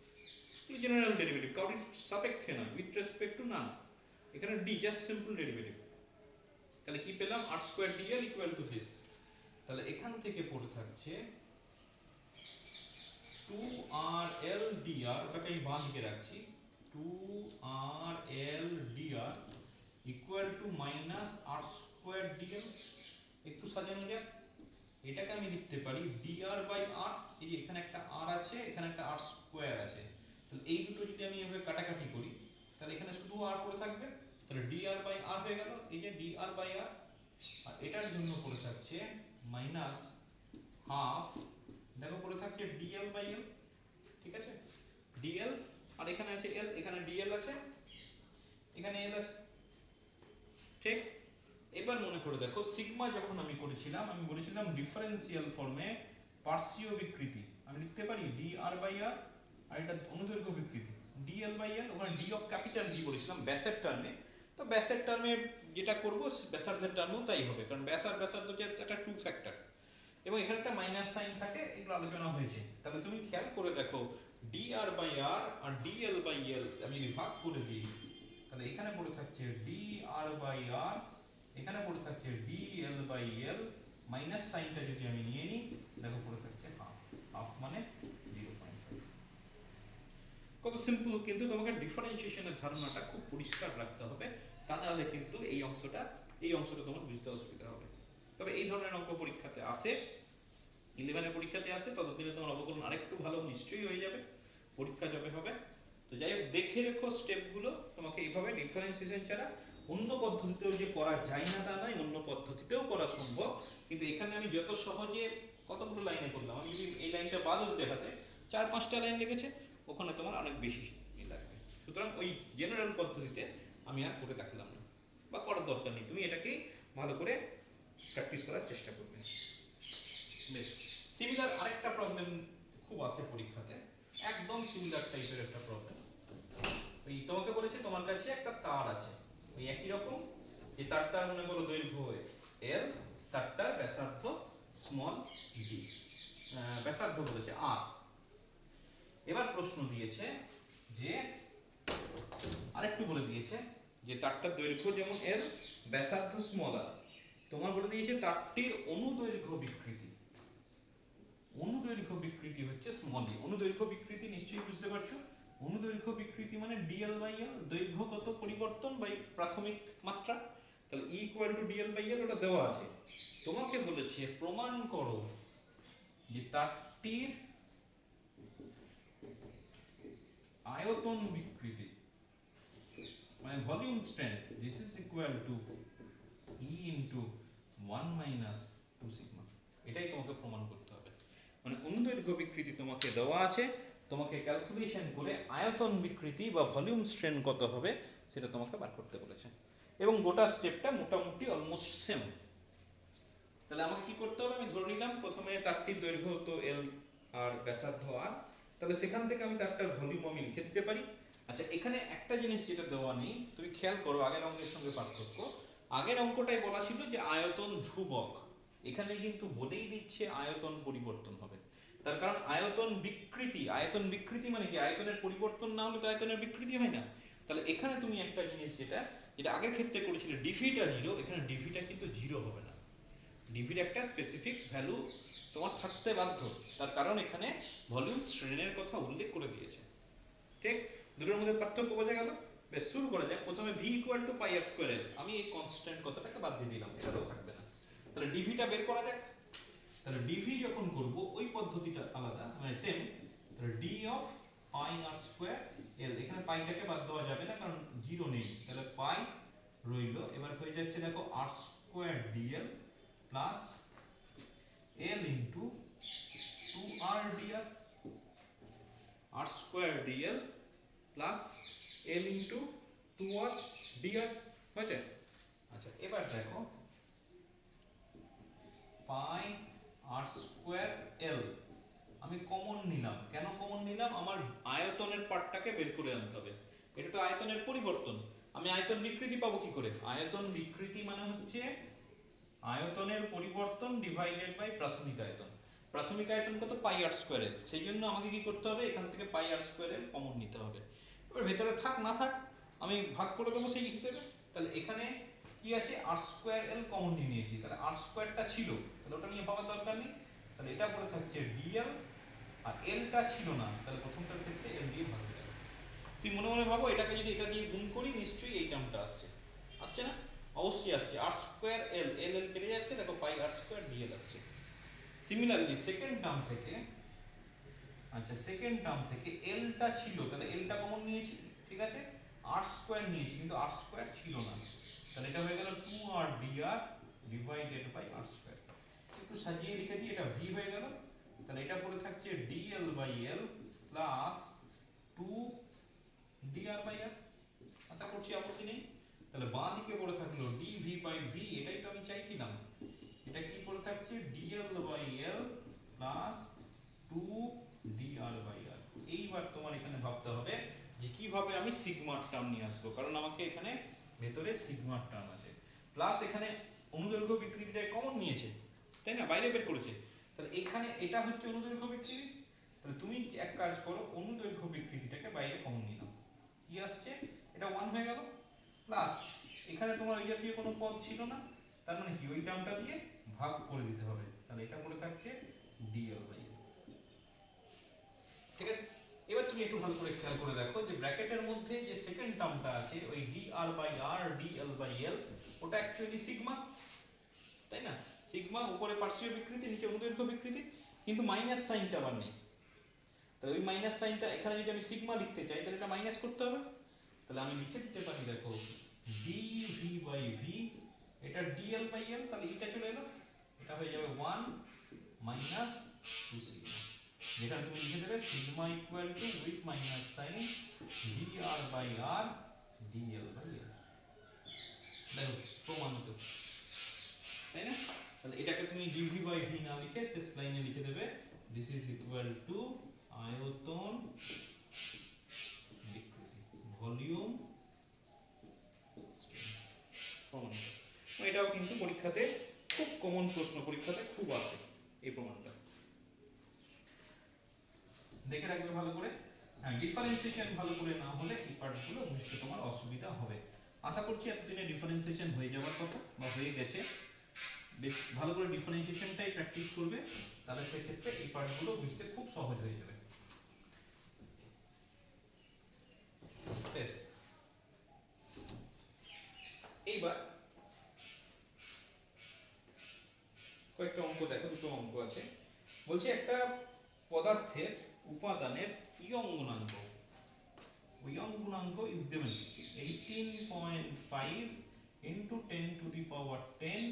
এই জেনারেল ডেরিভেটিভ কাউরির সাপেক্ষে নয়, উইথ রেসপেক্ট টু নান, এখানে ডি জাস্ট সিম্পল ডেরিভেটিভ। তাহলে কি পেলাম, r square dl equal to this. তাহলে এখান থেকে পড়ে থাকছে 2rl dr, ওটাকে আমি বাঁ দিকে রাখছি, 2rl dr equal to minus r square dl। একটু সাজানো যাক, এটাকে আমি লিখতে পারি dr বাই r, এই যে এখানে একটা r আছে, এখানে একটা r স্কয়ার আছে। তাহলে এই দুটো যদি আমি এভাবে কাটাকাটি করি, তাহলে এখানে শুধু r পড়ে থাকবে, তাহলে dr বাই r হয়ে গেল, এই যে dr বাই r। আর এটার জন্য পড়ে থাকছে মাইনাস হাফ, দেখো পড়ে থাকছে dl বাই l, ঠিক আছে, dl, আর এখানে আছে l, এখানে dl আছে, এখানে l আছে, ঠিক। এবার মনে করে দেখো, সিগমা যখন আমি করেছিলাম, আমি বলেছিলাম ডিফারেন্সিয়াল ফর্মে পার্শ্বীয় বিকৃতি আমি লিখতে পারি dr বাই r, আর এটা অনুদৈর্ঘ্য বিকৃতি dl বাই l। ওখানে d অফ ক্যাপিটাল D বলেছিলাম ব্যাসের টার্মে, তো ব্যাসের টার্মে যেটা করব ব্যাসার্ধের টার্মেও তাই হবে, কারণ ব্যাসার্ধ যে একটা টু ফ্যাক্টর, এবং এখানে একটা মাইনাস সাইন থাকে, এগুলো আলোচনা হয়েছে। তাহলে তুমি খেয়াল করে দেখো dr বাই r আর dl বাই l আমি যদি ভাগ করে দিই, তাহলে এখানে পড়ে থাকছে dr বাই r, এখানে পড়ে থাকছে dl বাই l, মাইনাস সাইনটা যদি আমি নিয়ে নিই, দেখো পড়ে থাকছে হাফ, হাফ মানে 0.5। কত সিম্পল, কিন্তু তোমাকে ডিফারেন্সিয়েশনের ধারণাটা খুব পরিষ্কার রাখতে হবে, তা না হলে কিন্তু এই অংশটা তোমার বুঝতে অসুবিধা হবে। তবে এই ধরনের অঙ্ক পরীক্ষাতে আসে, 11 এর পরীক্ষাতে আসে, ততদিনে তোমার অবকলন আরেকটু ভালো নিশ্চয়ই হয়ে যাবে, পরীক্ষা যাবে হবে। তো যাই হোক, দেখে রেখো স্টেপগুলো, তোমাকে এইভাবে ডিফারেন্সিয়েশন ছাড়া অন্য পদ্ধতিতেও যে করা যায় না তা নয়, অন্য পদ্ধতিতেও করা সম্ভব, কিন্তু এখানে আমি যত সহজে কতগুলো লাইনে করলাম, আমি যদি এই লাইনটা বাদও দেখাতে 4-5টা লাইন লেগেছে, ওখানে তোমার অনেক বেশি লাগবে। সুতরাং ওই জেনারেল পদ্ধতিতে আমি আর করে দেখালাম না, বা করার দরকার নেই, তুমি এটাকেই ভালো করে প্র্যাকটিস করার চেষ্টা করবে। বেশ, সিমিলার আরেকটা প্রবলেম খুব আসে পরীক্ষাতে, একদম সিমিলার টাইপের একটা প্রবলেম। ওই তোমাকে বলেছে তোমার কাছে একটা তার আছে, ওই একই রকম, এই তারটার মনে করো দৈর্ঘ্য l, তারটার ব্যাসার্ধ স্মল d, ব্যাসার্ধ বলেছে r। এবার প্রশ্ন দিয়েছে যে আরেকটু বলে দিয়েছে যে তারটার দৈর্ঘ্য যেমন l, ব্যাসার্ধ স্মল r। তো তোমার বলে দিয়েছে তারটির অনুদৈর্ঘ্য বিকৃতি। অনুদৈর্ঘ্য বিকৃতি হচ্ছে স্মল ই। অনুদৈর্ঘ্য বিকৃতি নিশ্চয়ই বুঝতে পারছো। অনুদৈর্ঘ্য বিকৃতি মানে ডিএল বাই এল, দৈর্ঘ্যগত পরিবর্তন বাই প্রাথমিক মাত্রা। তাহলে e equal to dl by l ওটা দেওয়া আছে। তোমাকে বলেছে প্রমাণ করো যে তারটির আয়তন বিকৃতি মানে volume strength this is equal two E into 1 minus 2 sigma. এটাই তোমাকে প্রমাণ করতে হবে। মানে অনুদৈর্ঘ্য বিকৃতি তোমাকে দেওয়া আছে, তোমাকে ক্যালকুলেশন করে আয়তন বিকৃতি বা ভলিউম স্ট্রেন কত হবে সেটা তোমাকে বার করতে বলেছে। এবং গোটা স্টেপটা মোটামুটি অলমোস্ট সেম। তাহলে আমাকে কি করতে হবে, আমি ধরে নিলাম প্রথমে তারটির দৈর্ঘ্য তো এল আর ব্যাসার্ধ আর, তাহলে সেখান থেকে আমি তারটার ভলিউম আমি লিখে দিতে পারি। আচ্ছা এখানে একটা জিনিস যেটা দেওয়া নেই, তুমি খেয়াল করো আগের অঙ্কের সঙ্গে পার্থক্য। আগের অঙ্কটাই বলা ছিল যে আয়তন ধ্রুবক, এখানে কিন্তু বলেই দিচ্ছে আয়তন পরিবর্তন হবে। তার কারণ আয়তন বিকৃতি, আয়তন বিকৃতি মানে কি, আয়তনের পরিবর্তন না হলে তো আয়তনের বিকৃতি হয় না। তাহলে এখানে তুমি একটা জিনিস যেটা যেটা আগের ক্ষেত্রে করেছিলে ডিভিটা জিরো, এখানে ডিভিটা কিন্তু জিরো হবে না। ডিভির একটা স্পেসিফিক ভ্যালু তোমার থাকতে বাধ্য, তার কারণ এখানে ভলিউম স্ট্রেনের কথা উল্লেখ করে দিয়েছে। ঠিক, দুটোর মধ্যে পার্থক্য বোঝা গেল। বেশ, শুরু করা যাক। প্রথমে V equal to pi r square l, আমি এই কনস্ট্যান্ট কথাটাকে বাদ দিয়ে দিলাম, এটা তো থাকবে না। তাহলে ডিভিটা বের করা যাক। তাহলে ডিভি যখন করব ওই পদ্ধতিটা আলাদা, মানে সেম। তাহলে d of pi r square l, এখানে পাইটাকে বাদ দেওয়া যাবে না কারণ জিরো নেই, তাহলে পাই রইল। এবার হয়ে যাচ্ছে দেখো r square dl plus l into 2r dr, r square dl plus l into 2r dr হয়েছে। আচ্ছা এবার দেখো পাই আর স্কোয়ার এল আমি কমন নিলাম। কেন কমন নিলাম, আমার আয়তনের পার্টটাকে বের করে আনতে হবে। এটা তো আয়তনের পরিবর্তন, আমি আয়তন বিকৃতি পাবো কি করে? আয়তন বিকৃতি মানে হচ্ছে আয়তনের পরিবর্তন ডিভাইডেড বাই প্রাথমিক আয়তন। প্রাথমিক আয়তন কত, পাই আর স্কোয়ার এল। সেই জন্য আমাকে কি করতে হবে, এখান থেকে পাই আর স্কোয়ার এল কমন নিতে হবে। এবার ভেতরে থাক না থাক আমি ভাগ করে দেবো সেই হিসেবে। তাহলে এখানে কি আছে, আর স্কোয়ার এল কমন নিয়ে নিয়েছি, তাহলে আর স্কোয়ারটা ছিল, তাহলে ওটা নিয়ে ভাবার দরকার নেই। তাহলে এটা পড়ে থাকছে ডিএল, আর এলটা ছিল না, তাহলে প্রথমটার ক্ষেত্রে এল দিয়ে ভাগ হয়ে গেল। তুই মনে মনে ভাবো এটাকে যদি এটা দিয়ে গুণ করি নিশ্চয়ই এই টার্মটা আসছে, আসছে না? অবশ্যই আসছে। আর স্কোয়ার এল, এল এল কেটে যাচ্ছে, দেখো পাই আর স্কোয়ার ডিএল আসছে। সিমিলারলি সেকেন্ড টার্ম থেকে, আচ্ছা সেকেন্ড টার্ম থেকে এলটা ছিল, তাহলে এলটা কমন নিয়েছি, ঠিক আছে, আর স্কোয়ার নিয়েছি, কিন্তু আর স্কোয়ার ছিল না, তাহলে এটা হয়ে গেল 2r dr divided by r square. একটু সাজিয়ে লিখে দিই, এটা ভি হয়ে গেল। তাহলে এটা পড়ে থাকছে dl by l plus 2 dr by r। আশা করছি আপত্তি নেই। তাহলে বাঁ দিকে পড়ে থাকলো dv বাই v, এটাই তো আমি চাইছিলাম। এটা কি পড়ে থাকছে dl by l plus 2 dr by r। এইবার তোমার এখানে ভাবতে হবে যে কিভাবে আমি সিগমার টার্ম নিয়ে আসবো, কারণ আমাকে এখানে ভেতরে সিগমার টার্ম আছে, প্লাস এখানে অনুদৈর্ঘ্য বিকৃতিটা কমন নিয়েছে, তাই না, বাইরে বের করেছে। তাহলে এখানে এটা হচ্ছে অনুদৈর্ঘ্য বিকৃতি। তাহলে তুমি এক কাজ করো, অনুদৈর্ঘ্য বিকৃতিটাকে বাইরে কমন নিয়ে নাও। কি আসছে, এটা 1 হয়ে গেল, প্লাস এখানে তোমার ওই জাতীয় কোনো পদ ছিল না, তার মানে কি ওই টার্মটা দিয়ে ভাগ করে দিতে হবে। তাহলে এটা পড়ে থাকছে dl বাই l। ঠিক আছে, এবার তুমি একটু ভালো করে খেয়াল করে দেখো যে ব্র্যাকেটের মধ্যে যে সেকেন্ড টার্মটা আছে ওই dr by r dl by l, ওটা অ্যাকচুয়ালি সিগমা, তাই না? সিগমা, উপরে পার্শ্বীয় বিকৃতি, নিচে অনুদৈর্ঘ্য বিকৃতি, কিন্তু মাইনাস সাইনটা আবার নেই। তাহলে ওই মাইনাস সাইনটা এখানে যদি আমি সিগমা লিখতে চাই তাহলে এটা মাইনাস করতে হবে। তাহলে আমি লিখে দিতে পারি দেখো dv বাই v, এটা dl বাই l, তাহলে এটা চলে এলো, এটা হয়ে যাবে 1 মাইনাস 2 সিগমা। যেখানে তুমি লিখে দেবে sigma equal to with minus sign dr by r dl by l। দেখো প্রমাণিত, তাই না? তাহলে এটাকে তুমি dv বাই v না লিখে শেষ লাইনে লিখে দেবে দিস ইজ ইকুয়াল টু আয়তন বিকৃতি, ভলিউম স্ট্রেন। প্রমাণিত। এটাও কিন্তু পরীক্ষাতে খুব কমন প্রশ্ন, পরীক্ষাতে খুব আসে এই প্রমাণটা, দেখে রাখবে ভালো করে। হ্যাঁ, ডিফারেন্সিয়েশন ভালো করে না হলে এই পার্টগুলো বুঝতে তোমার অসুবিধা হবে। আশা করছি এতদিনে ডিফারেন্সিয়েশন হয়ে যাওয়ার কথা বা হয়ে গেছে। বেশ ভালো করে ডিফারেন্সিয়েশনটাই প্র্যাকটিস করবে, তাহলে সেক্ষেত্রে এই পার্টগুলো বুঝতে খুব সহজ হয়ে যাবে। বেশ, এইবার কয়েকটা অঙ্ক দেখো, দুটো অঙ্ক আছে। বলছে একটা পদার্থের উপাদানের ইয়ং গুণাঙ্ক, ইয়ং গুণাঙ্ক is given 18.5 into 10 to the power 10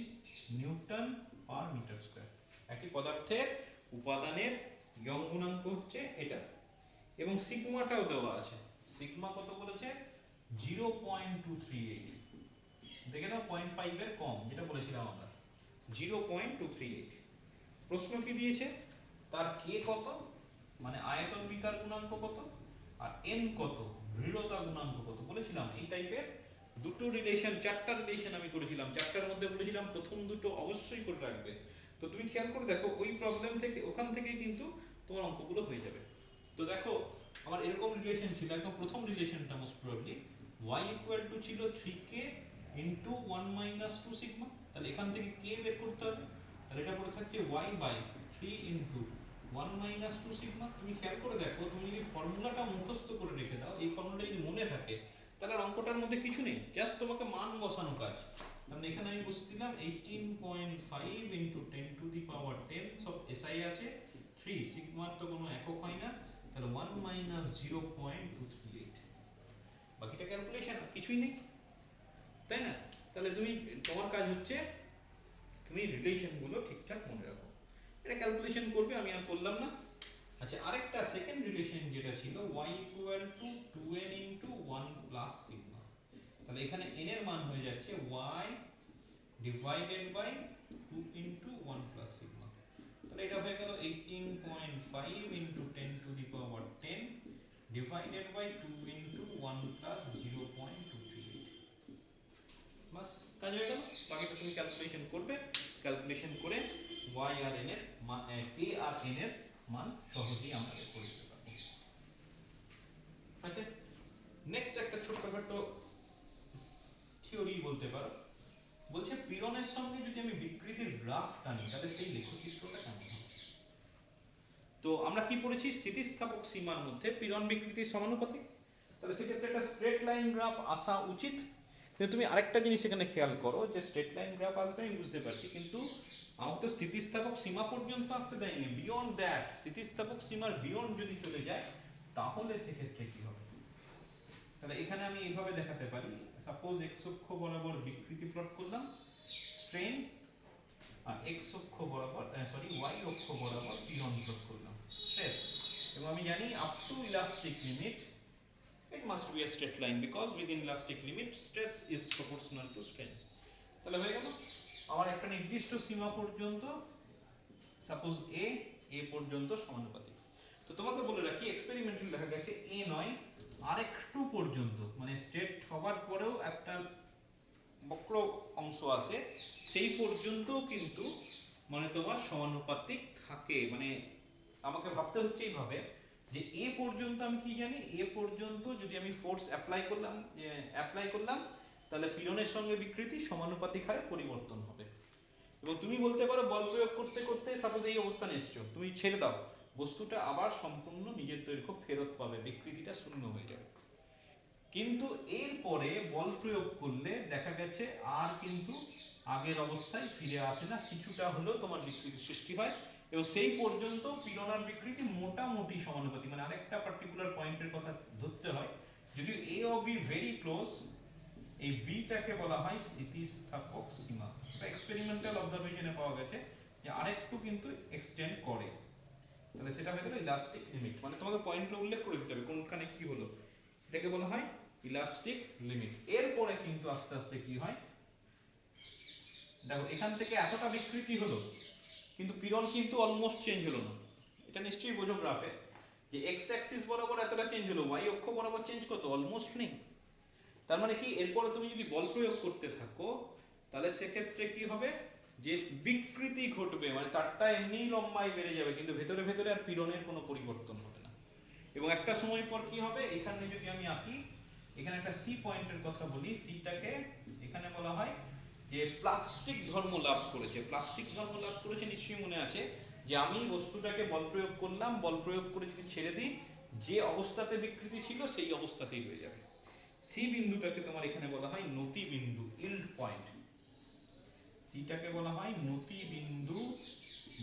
newton per metre square. একটি পদার্থের উপাদানের ইয়ং গুণাঙ্ক হচ্ছে এটা, এবং সিগমাটাও দেওয়া আছে। সিগমা কত বলেছে? 0.238। দেখে নাও 0.5 এর কম, যেটা বলেছিলাম আমরা 0.238। প্রশ্ন কি দিয়েছে? তার কে কত, মানে আয়তন বিকার গুণাঙ্ক কত, আর এন কত, দৃঢ়তা গুণাঙ্ক কত। বলেছিলাম এই টাইপের দুটো রিলেশন, চারটা রিলেশন আমি করেছিলাম, চারটার মধ্যে বলেছিলাম প্রথম দুটো অবশ্যই করে রাখবে। তো তুমি খেয়াল করে দেখো ওই প্রবলেম থেকে, ওখান থেকে কিন্তু তোমার অঙ্কগুলো হয়ে যাবে। তো দেখো আমার এরকম রিলেশন ছিল, একদম প্রথম রিলেশনটা most probably y equal two ছিল 3k ইনটু 1 মাইনাস 2 সিগমা। তাহলে এখান থেকে k বের করতে হবে, তাহলে এটা পড়ে থাকছে y by 3 into 1 minus 2 sigma. তুমি খেয়াল করে দেখো, তুমি যদি ফর্মুলাটা মুখস্থ করে রেখে দাও, এই ফর্মুলাটা যদি মনে থাকে, তাহলে অঙ্কটার মধ্যে কিছু নেই, জাস্ট তোমাকে মান বসানো কাজ। তাহলে এখানে আমি বসে দিলাম 18.5 ইনটু 10 টু দি পাওয়ার 10, সব এসআই আছে, 3 সিগমার তো কোনো একক হয় না, তাহলে 1 মাইনাস 0.238। বাকিটা ক্যালকুলেশন, আর কিছুই নেই, তাই না? তাহলে তুমি, তোমার কাজ হচ্ছে তুমি রিলেশনগুলো ঠিকঠাক মনে রাখো। এটা ক্যালকুলেশন করবে, আমি আর করলাম না। আচ্ছা, আরেকটা সেকেন্ড রিলেশন যেটা ছিল y equal to 2n into 1 plus sigma. তাহলে এখানে n এর মান হয়ে যাচ্ছে y divided by 2 into 1 plus sigma. তাহলে এটা হয়ে গেল 18.5 into 10 to the power 10 divided by 2 into 1 plus 0.238। বাস, কাজ হয়ে গেল। বাকিটা তুমি ক্যালকুলেশন করবে, ক্যালকুলেশন করে y আর n এর k আর n এর মান সহজেই আমরা বের করে দিতে পারবো। আচ্ছা, নেক্সট একটা ছোটখাটো থিওরি বলতে পারো। বলছে পীড়নের সঙ্গে যদি আমি বিকৃতির গ্রাফ টানি, তাহলে সেই লেখচিত্রটা কেমন হবে? তো আমরা কি পড়েছি? স্থিতিস্থাপক সীমার মধ্যে পীড়ন বিকৃতির সমানুপাতিক। তাহলে সেক্ষেত্রে একটা স্ট্রেট লাইন গ্রাফ আসা উচিত। কিন্তু তুমি আরেকটা জিনিস এখানে খেয়াল করো, যে স্ট্রেট লাইন গ্রাফ আসবে আমি বুঝতে পারছি, কিন্তু আমাকে তো স্থিতিস্থাপক সীমা পর্যন্ত আঁকতে দেয়নি। বিয়ন্ড দ্যাট, স্থিতিস্থাপক সীমার বিয়ন্ড যদি চলে যায়, তাহলে সেক্ষেত্রে কি হবে? তাহলে এখানে আমি এইভাবে দেখাতে পারি, সাপোজ x অক্ষ বরাবর বিকৃতি প্লট করলাম, স্ট্রেন, আর x অক্ষ বরাবর y অক্ষ বরাবর পীড়ন প্লট করলাম, স্ট্রেস। এবং আমি জানি up to elastic limit it must be a straight line because within elastic limit stress is proportional to strain. তাহলে হয়ে গেল আমার একটা নির্দিষ্ট সীমা পর্যন্ত, সাপোজ a পর্যন্ত সমানুপাতিক। তো তোমাকে বলে রাখি, এক্সপেরিমেন্টালি দেখা গেছে a নয়, আরেকটু পর্যন্ত, মানে স্ট্রেট হবার পরেও একটা বক্র অংশ আছে, সেই পর্যন্ত কিন্তু মানে তোমার সমানুপাতিক থাকে। মানে আমাকে ভাবতে হচ্ছে এইভাবে, যে এ পর্যন্ত আমি কি জানি, এ পর্যন্ত যদি আমি ফোর্স অ্যাপ্লাই করলাম, তাহলে পীড়নের সঙ্গে বিকৃতি সমানুপাতিক হারে পরিবর্তন হবে। এবং তুমি বলতে পারো বল প্রয়োগ করতে করতে সাপোজ এই অবস্থানে এসছো, তুমি ছেড়ে দাও, বস্তুটা আবার সম্পূর্ণ নিজের দৈর্ঘ্য ফেরত পাবে, বিকৃতিটা শূন্য হয়ে যাবে। কিন্তু এরপরে বল প্রয়োগ করলে দেখা গেছে আর কিন্তু আগের অবস্থায় ফিরে আসে না, কিছুটা হলেও তোমার বিকৃতি সৃষ্টি হয়। এবং সেই পর্যন্ত পীড়ন আর বিকৃতি মোটামুটি সমানুপাতিক, মানে আরেকটা পার্টিকুলার পয়েন্টের কথা ধরতে হয়, যদি এ ও বি ভেরি ক্লোজ, এই বিটাকে বলা হয় স্থিতিস্থাপক সীমা। এটা এক্সপেরিমেন্টাল অবজারভেশনে পাওয়া গেছে যে আরেকটু কিন্তু এক্সটেন্ড করে। তাহলে সেটা হয়ে গেল ইলাস্টিক লিমিট, মানে তোমাকে পয়েন্টটা উল্লেখ করে দিতে হবে কোনখানে কি হলো, এটাকে বলা হয় ইলাস্টিক লিমিট। এরপরে কিন্তু আস্তে আস্তে কি হয়, দেখো এখান থেকে এতটা বিকৃতি হলো, কিন্তু পীড়ন কিন্তু অলমোস্ট চেঞ্জ হলো না। এটা নিশ্চয়ই বোঝো গ্রাফে, যে এক্স অ্যাক্সিস বরাবর এতটা চেঞ্জ হলো, ওয়াই অক্ষ বরাবর চেঞ্জ কত, অলমোস্ট নেই। তার মানে কি, এরপরে তুমি যদি বল প্রয়োগ করতে থাকো, তাহলে সেক্ষেত্রে কি হবে, যে বিকৃতি ঘটবে, মানে তারটা এমনিই লম্বায় বেড়ে যাবে, কিন্তু ভেতরে ভেতরে আর পীড়নের কোনো পরিবর্তন হবে না। এবং একটা সময় পর কি হবে, এখানে যদি আমি আঁকি, এখানে একটা সি পয়েন্টের কথা বলি, সিটাকে এখানে বলা হয় যে প্লাস্টিক ধর্ম লাভ করেছে। প্লাস্টিক ধর্ম লাভ করেছে নিশ্চয়ই মনে আছে যে আমি বস্তুটাকে বল প্রয়োগ করলাম, বল প্রয়োগ করে যদি ছেড়ে দিই, যে অবস্থাতে বিকৃতি ছিল সেই অবস্থাতেই রয়ে যাবে। সি বিন্দুটাকে তোমার এখানে বলা হয় নতি বিন্দু, ইল্ড পয়েন্ট। সিটাকে বলা হয় নতি বিন্দু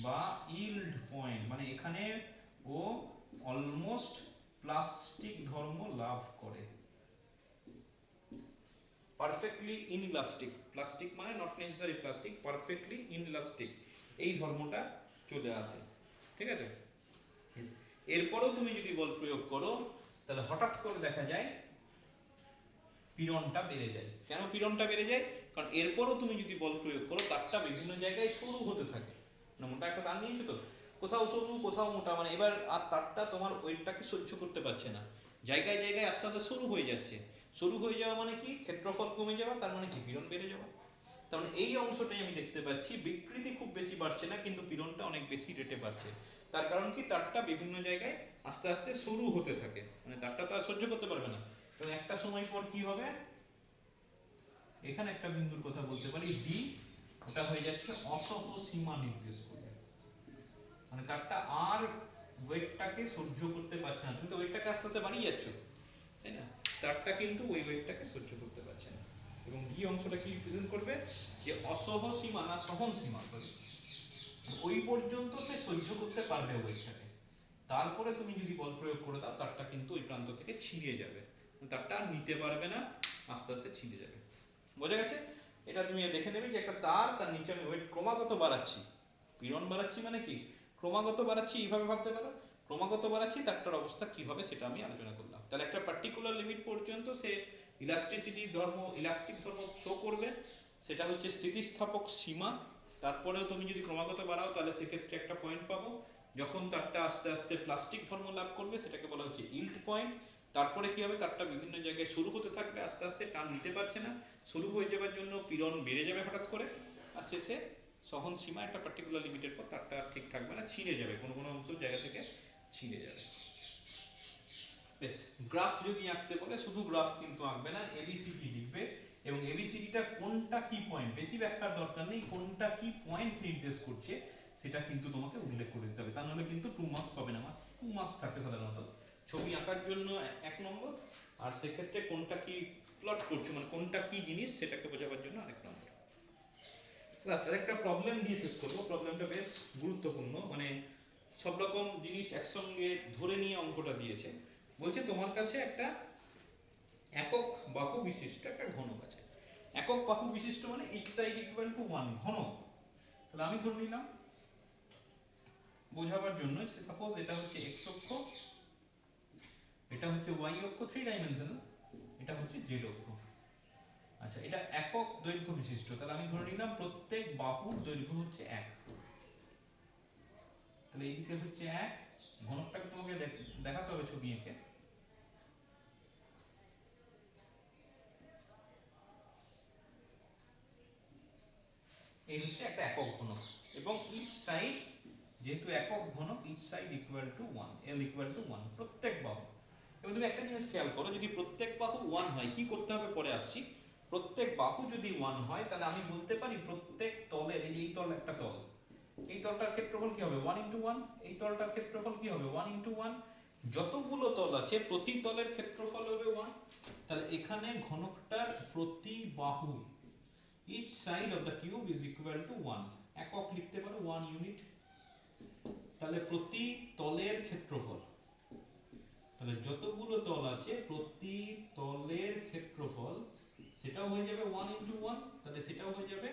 বা ইল্ড পয়েন্ট, মানে এখানে ও অলমোস্ট প্লাস্টিক ধর্ম লাভ করে। পারফেক্টলি ইনইলাস্টিক, প্লাস্টিক মানে not necessary plastic, perfectly inelastic এই ধর্মটা চলে আসে। ঠিক আছে, এরপরেও তুমি যদি বল প্রয়োগ করো তাহলে হঠাৎ করে দেখা যায় পীড়নটা বেড়ে যায়। কেন পীড়নটা বেড়ে যায়? কারণ এরপরও তুমি যদি বল প্রয়োগ করো তারটা বিভিন্ন জায়গায় সরু হতে থাকে। মানে মোটা একটা তার নিয়েছো তো, কোথাও সরু কোথাও মোটা, মানে এবার আর তারটা তোমার ওয়েটটাকে সহ্য করতে পারছে না, জায়গায় জায়গায় আস্তে আস্তে সরু হয়ে যাচ্ছে। সরু হয়ে যাওয়া মানে কি? ক্ষেত্রফল কমে যাওয়া, তার মানে কি? পীড়ন বেড়ে যাওয়া। তার মানে এই অংশটাই আমি দেখতে পাচ্ছি বিকৃতি খুব বেশি বাড়ছে না, কিন্তু পীড়নটা অনেক বেশি রেটে বাড়ছে। তার কারণ কি? তারটা বিভিন্ন জায়গায় আস্তে আস্তে সরু হতে থাকে, মানে তারটা তো আর সহ্য করতে পারবে না। এবং একটা সময় পর কি হবে, এখানে একটা বিন্দুর কথা বলতে পারি ডি, ওটা হয়ে যাচ্ছে অসহ সীমা নির্দেশ করবে। মানে তারটা আর ওয়েটটাকে সহ্য করতে পারছে না, তুমি তো ওয়েটটাকে আস্তে আস্তে বাড়িয়ে যাচ্ছ, তাই না? তারটা কিন্তু ওই ওয়েটটাকে সহ্য করতে পারছে না। এবং ডি অংশটা কি রিপ্রেজেন্ট করবে? যে অসহ সীমা না সহন সীমা, ওই পর্যন্ত সে সহ্য করতে পারবে ওয়েটটাকে। তারপরে তুমি যদি বল প্রয়োগ করে দাও তারটা কিন্তু ওই প্রান্ত থেকে ছিঁড়ে যাবে, তারটা আর নিতে পারবে না, আস্তে আস্তে ছিঁড়ে যাবে। বোঝা গেছে? এটা তুমি দেখে নেবে যে একটা তার নিচে আমি ওয়েট ক্রমাগত বাড়াচ্ছি, পীড়ন বাড়াচ্ছি মানে কি? ক্রমাগত বাড়াচ্ছি, এইভাবে ভাবতে পারো। ক্রমাগত বাড়াচ্ছি, তারটার অবস্থা কি হবে সেটা আমি আলোচনা করলাম। তাহলে একটা পার্টিকুলার লিমিট পর্যন্ত সে ইলাস্টিসিটি ধর্ম, ইলাস্টিক ধর্ম শো করবে, সেটা হচ্ছে স্থিতিস্থাপক সীমা। তারপরেও তুমি যদি ক্রমাগত বাড়াও তাহলে সেক্ষেত্রে একটা পয়েন্ট পাবো, যখন তারটা আস্তে আস্তে প্লাস্টিক ধর্ম লাভ করবে সেটাকে বলা হচ্ছে ইল্ড পয়েন্ট। তারপরে কি হবে? তারটা বিভিন্ন জায়গায় শুরু হতে থাকবে, আস্তে আস্তে টান নিতে পারছে না, শুরু হয়ে যাওয়ার জন্য পীড়ন বেড়ে যাবে হঠাৎ করে, আর শেষে সহন সীমা একটা পার্টিকুলার লিমিটের পর তারটা ঠিক থাকবে না, ছিঁড়ে যাবে, কোনো কোনো অংশ জায়গা থেকে ছিঁড়ে যাবে। বেশ, গ্রাফ যদি আঁকতে বলে শুধু গ্রাফ কিন্তু আঁকবে না, এবিসিডি লিখবে। এবং এবিসিডিটা কোনটা কি পয়েন্ট, বেশি ব্যাখ্যার দরকার নেই, কোনটা কি পয়েন্ট নির্দেশ করছে সেটা কিন্তু তোমাকে উল্লেখ করে দিতে হবে, তা নাহলে কিন্তু 2 মার্কস পাবে না। আমার 2 মার্কস থাকে সাধারণত ছবি আঁকার জন্য 1 নম্বর, আর সেক্ষেত্রে কোনটা কি প্লট করছো মানে কোনটা কি জিনিস সেটাকে বোঝাবার জন্য 1 নম্বর। লাস্ট আরেকটা প্রবলেম দিয়ে শেষ করবো, প্রবলেমটা বেশ গুরুত্বপূর্ণ, মানে সব রকম জিনিস একসঙ্গে ধরে নিয়ে অঙ্কটা দিয়েছে। বলছে তোমার কাছে একটা একক বাহু বিশিষ্ট একটা ঘনক আছে। একক বাহু বিশিষ্ট মানে ইচ সাইড ইকুয়াল টু 1 ঘনক। তাহলে আমি ধরে নিলাম বোঝাবার জন্য, সাপোজ এটা হচ্ছে এক্স অক্ষ, এটা হচ্ছে ওয়াই অক্ষ 3 ডাইমেনশনাল, এটা হচ্ছে জেড অক্ষ। আচ্ছা, এটা একক দৈর্ঘ্য বিশিষ্ট, তাহলে আমি ধরে নিলাম প্রত্যেক বাহুর দৈর্ঘ্য হচ্ছে 1। তাহলে এইদিকে হচ্ছে 1, ঘনকটাকে তোমাকে দেখাতে হবে ছবি এঁকে। এই হচ্ছে একটা একক ঘনক, এবং ইচ সাইড যেহেতু একক ঘনক, each side equal to 1, L equal to 1 প্রত্যেক বাহু। এবং তুমি একটা জিনিস খেয়াল করো, যদি প্রত্যেক বাহু 1 হয় কি করতে হবে পরে আসছি। প্রত্যেক বাহু যদি 1 হয় তাহলে আমি বলতে পারি প্রত্যেক তলের, এই তল একটা তল, এই তলটার ক্ষেত্রফল কি হবে 1 ইনটু 1, এই তলটার ক্ষেত্রফল কি হবে 1 ইনটু 1, যতগুলো তল আছে প্রতি তলের ক্ষেত্রফল হবে 1। তাহলে এখানে ঘনকটার প্রতি বাহু, each side of the cube is equal to 1, একক লিখতে পারো 1 ইউনিট। তাহলে প্রতি তলের ক্ষেত্রফল, তাহলে যতগুলো তল আছে প্রতি তলের ক্ষেত্রফল সেটাও হয়ে যাবে 1 ইনটু 1, তাহলে সেটাও হয়ে যাবে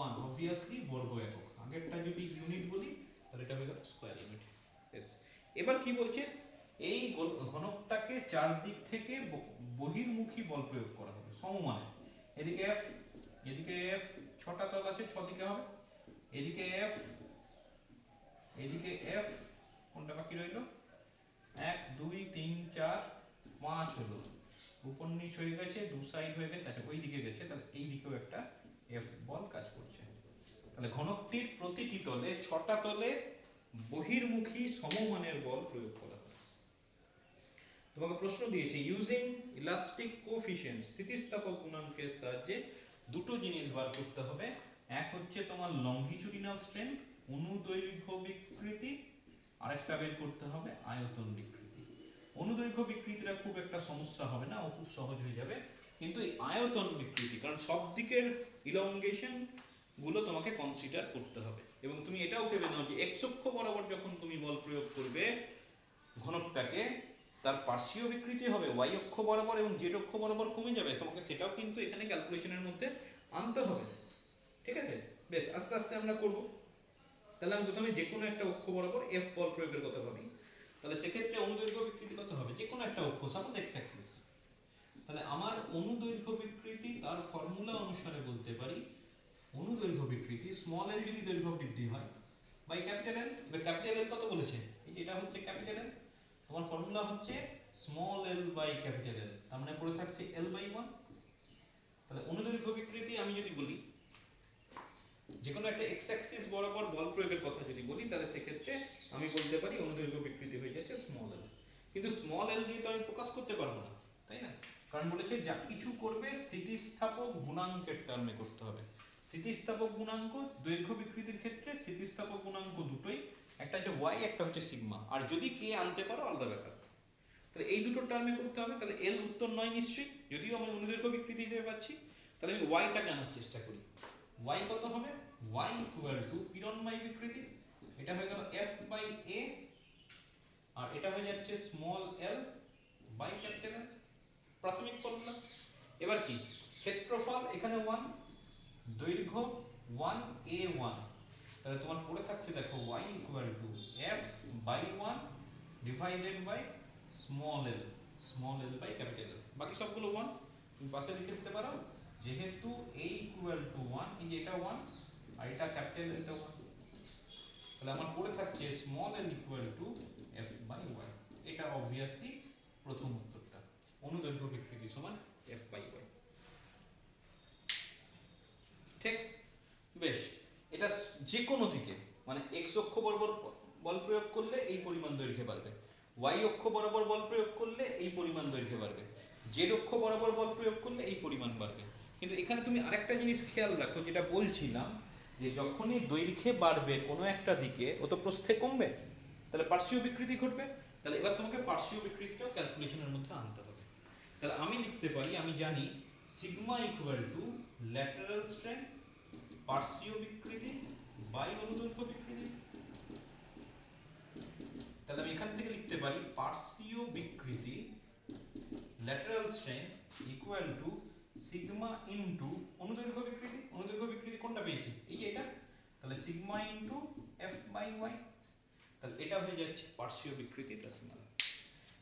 1, অবভিয়াসলি বর্গ একক। আগেরটা যদি ইউনিট বলি তাহলে এটা হয়ে যাবে স্কয়ার ইউনিট। বেশ, এবার কি বলছে, এই ঘনকটাকে চারদিক থেকে বহির্মুখী বল প্রয়োগ করা হবে সমমানে। এদিকে এফ, এদিকে এফ, 6টা তল আছে 6 দিকে হবে, এদিকে এফ, এদিকে এফ, কোনটা বাকি রইল 1 2 3 4 5 হলো, উপর নিচ হয়ে গেছে, দু সাইড হয়ে গেছে। আচ্ছা, ওই দিকে গেছে, তাহলে এই দিকেও একটা এফ বল কাজ করছে। তাহলে ঘনকটির প্রতিটি তলে 6টা তলে বহির্মুখী সমমানের বল প্রয়োগ করা হবে। তোমাকে প্রশ্ন দিয়েছে ইউজিং ইলাস্টিক কোএফিসিয়েন্ট, স্থিতিস্থাপক গুণাঙ্কের সাহায্যে দুটো জিনিস বার করতে হবে, এক হচ্ছে তোমার লংগিচুডিনাল স্ট্রেন অনুদৈর্ঘ্য বিকৃতি, আরেকটা বের করতে হবে আয়তন বিকৃতি। অনুদৈর্ঘ্য বিকৃতিটা খুব একটা সমস্যা হবে না, ও খুব সহজ হয়ে যাবে, কিন্তু এই আয়তন বিকৃতি কারণ সব দিকের ইলংগেশন গুলো তোমাকে কনসিডার করতে হবে। এবং তুমি এটাও ভেবে নাও যে এক্স অক্ষ বরাবর যখন তুমি বল প্রয়োগ করবে ঘনকটাকে, তার পার্শ্বীয় বিকৃতি হবে ওয়াই অক্ষ বরাবর এবং জেড অক্ষ বরাবর কমে যাবে, তোমাকে সেটাও কিন্তু এখানে ক্যালকুলেশনের মধ্যে আনতে হবে। ঠিক আছে, বেশ আস্তে আস্তে আমরা করব। তাহলে আমি প্রথমে যে কোনো একটা অক্ষ বরাবর এফ বল প্রয়োগের কথা ভাবি, তাহলে সেক্ষেত্রে অনুদৈর্ঘ্য বিকৃতি কত হবে, যে কোনো একটা অক্ষ সাপোজ এক্স অ্যাক্সিস। তাহলে আমার অনুদৈর্ঘ্য বিকৃতি তার ফর্মুলা অনুসারে বলতে পারি অনুদৈর্ঘ্য বিকৃতি স্মল এল যদি দৈর্ঘ্য বৃদ্ধি হয় বাই ক্যাপিটাল এল। এবার ক্যাপিটাল এল কত বলেছে, এই যে এটা হচ্ছে ক্যাপিটাল এল, তোমার ফর্মুলা হচ্ছে small l by capital L, তার মানে পড়ে থাকছে এল বাই 1। তাহলে অনুদৈর্ঘ্য বিকৃতি আমি যদি বলি যে কোনো একটা এক্স অ্যাক্সিস বরাবর বল প্রয়োগের কথা যদি বলি, তাহলে সেক্ষেত্রে আমি বলতে পারি অনুদৈর্ঘ্য বিকৃতি হয়ে যাচ্ছে স্মল এল। কিন্তু স্মল এল দিয়ে তো আমি প্রকাশ করতে পারবো না, তাই না? কারণ বলেছে যা কিছু করবে স্থিতিস্থাপক গুণাঙ্কের টার্মে করতে হবে। স্থিতিস্থাপক গুণাঙ্ক দৈর্ঘ্য বিকৃতির ক্ষেত্রে স্থিতিস্থাপক গুণাঙ্ক দুটোই, একটা হচ্ছে ওয়াই একটা হচ্ছে সিগমা, আর যদি কে আনতে পারো আলাদা ব্যাপার। তাহলে এই দুটো টার্মে করতে হবে। তাহলে এল উত্তর নয় নিশ্চয়ই, যদিও আমি অনুদৈর্ঘ্য বিকৃতি হিসেবে পাচ্ছি। তাহলে আমি ওয়াইটা জানার চেষ্টা করি, ওয়াই কত হবে, ওয়াই ইকুয়াল টু পীড়ন বাই বিকৃতি, এটা হয়ে গেল এফ বাই এ, আর এটা হয়ে যাচ্ছে small l by capital L, প্রাথমিক ফর্মুলা। এবার কি ক্ষেত্রফল এখানে 1, দৈর্ঘ্য 1 a 1, তাহলে তোমার পড়ে থাকছে দেখো y equal to f by 1 divided by small l by capital L, বাকি সবগুলো 1 তুমি পাশে লিখে দিতে পারো, যেহেতু a ইকুয়াল টু 1, এই যে এটা 1 আর এটা ক্যাপিটাল L এটা 1, তাহলে আমার পড়ে থাকছে small l equal to f by y। এটা অবভিয়াসলি প্রথম উত্তরটা, অনুদৈর্ঘ্য বিকৃতি সমান f বাই y। ঠিক, বেশ, এটা যে কোনো দিকে মানে x অক্ষ বরাবর বল প্রয়োগ করলে এই পরিমাণ দৈর্ঘ্যে বাড়বে, y অক্ষ বরাবর বল প্রয়োগ করলে এই পরিমাণ দৈর্ঘ্যে বাড়বে, z অক্ষ বরাবর বল প্রয়োগ করলে এই পরিমাণ বাড়বে। কিন্তু এখানে তুমি আরেকটা জিনিস খেয়াল রাখো, যেটা বলছিলাম যে যখনই দৈর্ঘ্যে বাড়বে কোনো একটা দিকে ও তো প্রস্থে কমবে, তাহলে পার্শ্বীয় বিকৃতি ঘটবে। তাহলে এবার তোমাকে পার্শ্বীয় বিকৃতিটাও ক্যালকুলেশনের মধ্যে আনতে হবে। তাহলে আমি লিখতে পারি, আমি জানি sigma equal to lateral strain পার্শ্বীয় বিকৃতি বাই অনুদৈর্ঘ্য বিকৃতি। তাহলে আমি এখান থেকে লিখতে পারি পার্শ্বীয় বিকৃতি lateral strain equal to sigma into অনুদৈর্ঘ্য বিকৃতি। অনুদৈর্ঘ্য বিকৃতি কোনটা পেয়েছি, এই যে এটা, তাহলে sigma into F by Y. তাহলে এটা হয়ে যাচ্ছে পার্শ্বীয় বিকৃতির রাশিমালা।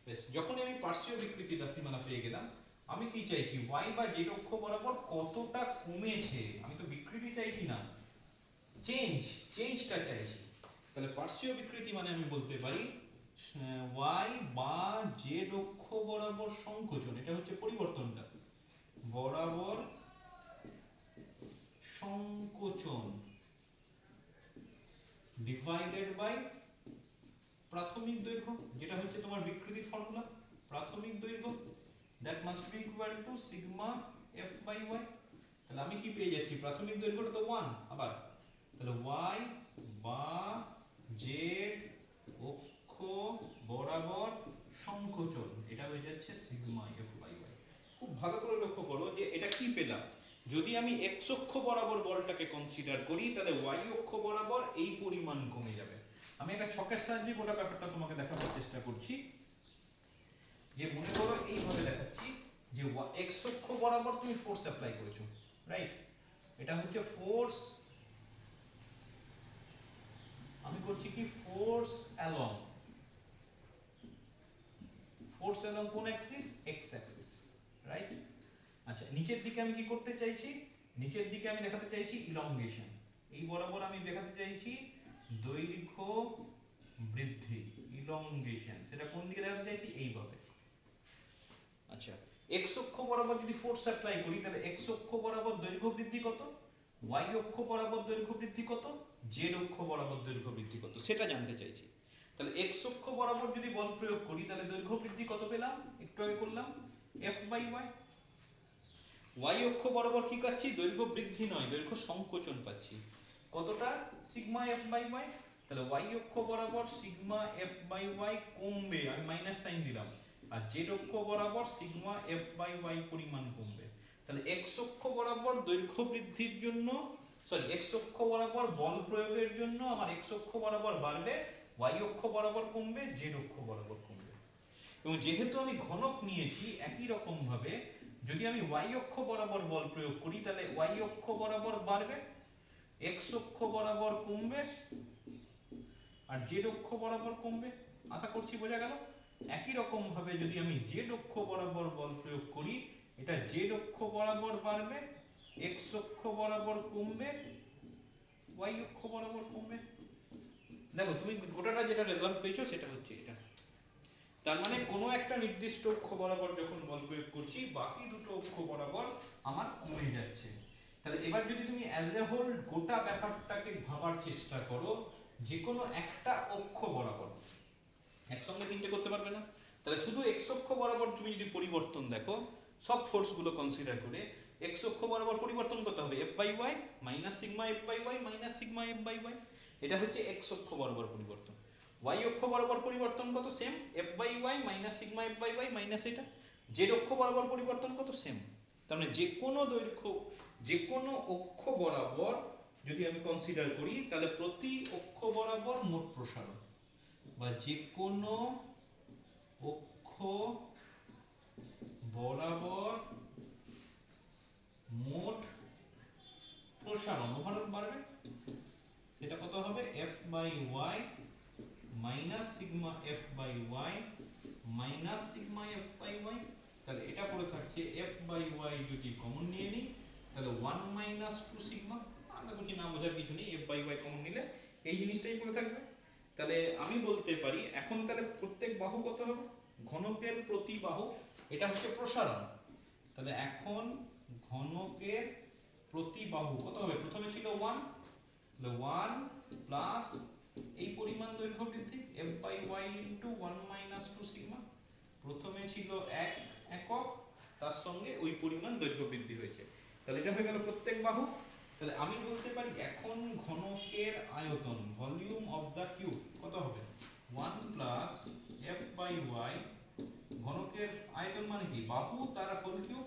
বেশ, যখনই আমি পার্শ্বীয় বিকৃতির রাশিমালা পেয়ে গেলাম, আমি কি চাইছি y বা z অক্ষ বরাবর কতটা কমেছে, আমি তো বিকৃতি চাইছি না, চেঞ্জটা চাইছি। তাহলে পার্শ্বীয় বিকৃতি মানে আমি বলতে পারি y বা z অক্ষ বরাবর সংকোচন, এটা হচ্ছে পরিবর্তনটা, বরাবর সংকোচন ডিভাইডেড বাই প্রাথমিক দৈর্ঘ্য, যেটা হচ্ছে তোমার বিকৃতির ফর্মুলা, প্রাথমিক দৈর্ঘ্য, that must be equal to sigma f by y। তাহলে আমি কি পেয়ে যাচ্ছি, প্রাথমিক দৈর্ঘ্যটা তো 1, আবার তাহলে y বা z অক্ষ বরাবর সংকোচন, এটা হয়ে যাচ্ছে সিগমা f by y। খুব ভালো করে লক্ষ্য করো যে এটা কি পেলাম, যদি আমি x অক্ষ বরাবর বলটাকে কনসিডার করি তাহলে y অক্ষ বরাবর এই পরিমাণ কমে যাবে। আমি একটা ছকের সাহায্যে গোটা ব্যাপারটা তোমাকে দেখানোর চেষ্টা করছি, যে মনে করো এইভাবে দেখাচ্ছি যে x অক্ষ বরাবর তুমি ফোর্স অ্যাপ্লাই করেছো, রাইট, এটা হচ্ছে ফোর্স, আমি করছি কি ফোর্স অ্যালং কোন অ্যাক্সিস, x অ্যাক্সিস, রাইট। আচ্ছা, নিচের দিকে আমি কি করতে চাইছি, নিচের দিকে আমি দেখাতে চাইছি ইলংগেশন, এই বরাবর আমি দেখাতে চাইছি দৈর্ঘ্য বৃদ্ধি, ইলংগেশন, সেটা কোন দিকে দেখাতে চাইছি, এইভাবে। আচ্ছা, x অক্ষ বরাবর যদি ফোর্স অ্যাপ্লাই করি তাহলে x অক্ষ বরাবর দৈর্ঘ্য বৃদ্ধি কত, y অক্ষ বরাবর দৈর্ঘ্য বৃদ্ধি কত, z অক্ষ বরাবর দৈর্ঘ্য বৃদ্ধি কত, সেটা জানতে চাইছি। তাহলে x অক্ষ বরাবর যদি বল প্রয়োগ করি তাহলে দৈর্ঘ্য বৃদ্ধি কত পেলাম, একটু আগে করলাম f বাই y। ওয়াই অক্ষ বরাবর কি পাচ্ছি? দৈর্ঘ্য বৃদ্ধি নয়, দৈর্ঘ্য সংকোচন পাচ্ছি। কতটা? Sigma f by Y. তাহলে ওয়াই অক্ষ বরাবর সিগমা এফ বাই ওয়াই কমবে, আমি মাইনাস সাইন দিলাম। আর জেড অক্ষ বরাবর সিগমা এফ বাই ওয়াই পরিমাণ কমবে। তাহলে এক্স অক্ষ বরাবর দৈর্ঘ্য বৃদ্ধির জন্য, সরি, এক্স অক্ষ বরাবর বল প্রয়োগের জন্য আমার এক্স অক্ষ বরাবর বাড়বে, ওয়াই অক্ষ বরাবর কমবে, জেড অক্ষ বরাবর কমবে। এবং যেহেতু আমি ঘনক নিয়েছি, একই রকম ভাবে যদি আমি ওয়াই অক্ষ বরাবর বল প্রয়োগ করি তাহলে ওয়াই অক্ষ বরাবর বাড়বে, এক্স অক্ষ বরাবর কমবে, আর জেড অক্ষ বরাবর কমবে। আশা করছি বোঝা গেল। একই রকম ভাবে যদি আমি জেড অক্ষ বরাবর বল প্রয়োগ করি, এটা জেড অক্ষ বরাবর বাড়বে, এক্স অক্ষ বরাবর কমবে, ওয়াই অক্ষ বরাবর কমবে। দেখো তুমি গোটাটা যেটা রেজাল্ট পেয়েছো সেটা হচ্ছে এটা। তার মানে কোনো একটা নির্দিষ্ট অক্ষ বরাবর যখন বল প্রয়োগ করছি, বাকি দুটো অক্ষ বরাবর আমার কমে যাচ্ছে। তাহলে এবার যদি তুমি অ্যাজ এ হোল গোটা ব্যাপারটাকে ভাবার চেষ্টা করো, যে কোনো একটা অক্ষ বরাবর, একসঙ্গে তিনটে করতে পারবে না। তাহলে শুধু এক্স অক্ষ বরাবর তুমি যদি পরিবর্তন দেখো, সব ফোর্স গুলো কনসিডার করে এক্স অক্ষ বরাবর পরিবর্তন করতে হবে f by y minus sigma f by y minus sigma f by y. এটা হচ্ছে এক্স অক্ষ বরাবর পরিবর্তন। ওয়াই অক্ষ বরাবর পরিবর্তন কত? Same, f by y minus sigma f by y minus এটা। জেড অক্ষ বরাবর পরিবর্তন কত? সেম। তার মানে যে কোনো দৈর্ঘ্য, যে কোনো অক্ষ বরাবর যদি আমি কনসিডার করি, তাহলে প্রতি অক্ষ বরাবর মোট প্রসারণ, বা যে কোনো অক্ষ বরাবর মোট প্রসারণ ওভারঅল বাড়বে। সেটা কত হবে? F by y minus sigma f by y minus sigma f by Y. তাহলে এটা পড়ে থাকছে এফ বাই ওয়াই যদি কমন নিয়ে নিই তাহলে 1 মাইনাস 2 সিগমা। আলাদা কিছু না বোঝার কিছু নেই, এফ বাই ওয়াই কমন নিলে এই জিনিসটাই পড়ে থাকবে। তাহলে আমি বলতে পারি এখন তাহলে প্রত্যেক বাহু কত হবে? ঘনকের প্রতি বাহু, এটা হচ্ছে প্রসারণ। তাহলে এখন ঘনকের প্রতি বাহু কত হবে? প্রথমে ছিল 1, তাহলে 1 প্লাস এই পরিমাণ দৈর্ঘ্য বৃদ্ধি f by y into 1 minus 2 sigma. প্রথমে ছিল 1 একক, তার সঙ্গে ওই পরিমাণ দৈর্ঘ্য বৃদ্ধি হয়েছে। তাহলে এটা হয়ে গেল প্রত্যেক বাহু। তাহলে আমি বলতে পারি এখন ঘনকের আয়তন, ভলিউম অফ দ্য কিউব কত হবে? 1 প্লাস f বাই y। ঘনকের আয়তন মানে কি? বাহু তার হোল কিউব।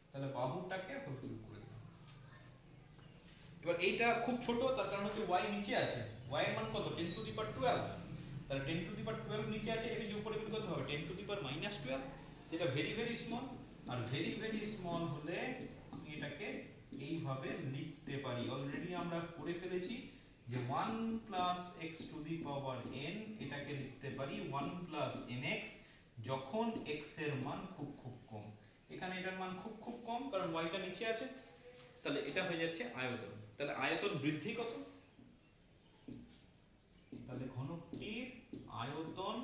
তাহলে বাহুটাকে হোল কিউব করে দিলাম। এবার এইটা খুব ছোট, তার কারণ হচ্ছে y নিচে আছে। y এর মান কত? 10 টু দি পাওয়ার 12। তাহলে 10 টু দি পাওয়ার 12 নিচে আছে, এটা যদি উপরে কত হবে? 10 টু দি পাওয়ার মাইনাস 12। সেটা very very small. Are very very small হলে আমি এটাকে এইভাবে লিখতে পারি। অলরেডি আমরা করে ফেলেছি যে 1 plus x two the power n, এটাকে লিখতে পারি 1 প্লাস nx যখন x এর মান খুব খুব কম। এখানে এটার মান খুব খুব কম কারণ y টা নিচে আছে। তাহলে এটা হয়ে যাচ্ছে আয়তন। তাহলে আয়তন বৃদ্ধি কত? তাহলে ঘনকটির আয়তন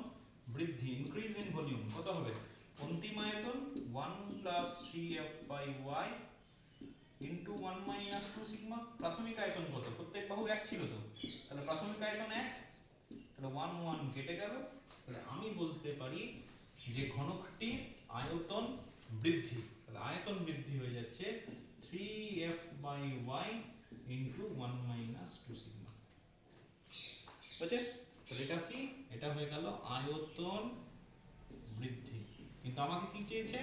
বৃদ্ধি, ইনক্রিজ ইন ভলিউম কত হবে? অন্তিম আয়তন 1 plus 3f by y into 1 minus 2 sigma. প্রাথমিক আয়তন কত? প্রত্যেক বাহু 1 ছিল তো, তাহলে প্রাথমিক আয়তন 1, তাহলে 1 1 কেটে গেল। তাহলে আমি বলতে পারি যে ঘনকটির আয়তন বৃদ্ধি। তাহলে আয়তন বৃদ্ধি হয়ে যাচ্ছে 3f by y into 1 minus 2 sigma. বুঝছে? তাহলে এটা কি? এটা হয়ে গেল আয়তন বৃদ্ধি। কিন্তু আমাকে কি চেয়েছে?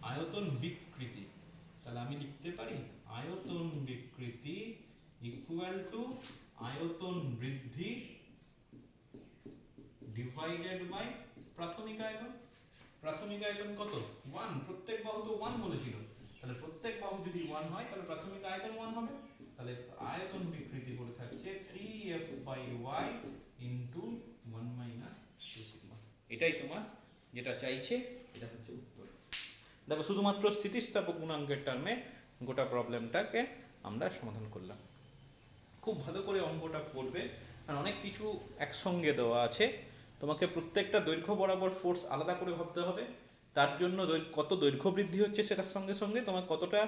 আয়তন বিকৃতি। তাহলে আমি লিখতে পারি আয়তন বিকৃতি ইকুয়াল টু আয়তন বৃদ্ধি ডিভাইডেড বাই প্রাথমিক আয়তন। প্রাথমিক আয়তন কত? 1। প্রত্যেক বাহু তো 1 বলেছিল, তাহলে প্রত্যেক বাহু যদি 1 হয় তাহলে প্রাথমিক আয়তন 1 হবে। তাহলে আয়তন বিকৃতি পড়ে থাকছে 3f by y into 1 minus 2 sigma. এটাই তোমার যেটা চাইছে, এটা হচ্ছে উত্তর। দেখো শুধুমাত্র স্থিতিস্থাপক গুণাঙ্কের টার্মে গোটা প্রবলেমটাকে আমরা সমাধান করলাম। খুব ভালো করে অঙ্কটা পড়বে, কারণ অনেক কিছু একসঙ্গে দেওয়া আছে। তোমাকে প্রত্যেকটা দৈর্ঘ্য বরাবর ফোর্স আলাদা করে ভাবতে হবে। তার জন্য কত দৈর্ঘ্য বৃদ্ধি হচ্ছে সেটার সঙ্গে সঙ্গে তোমার কতটা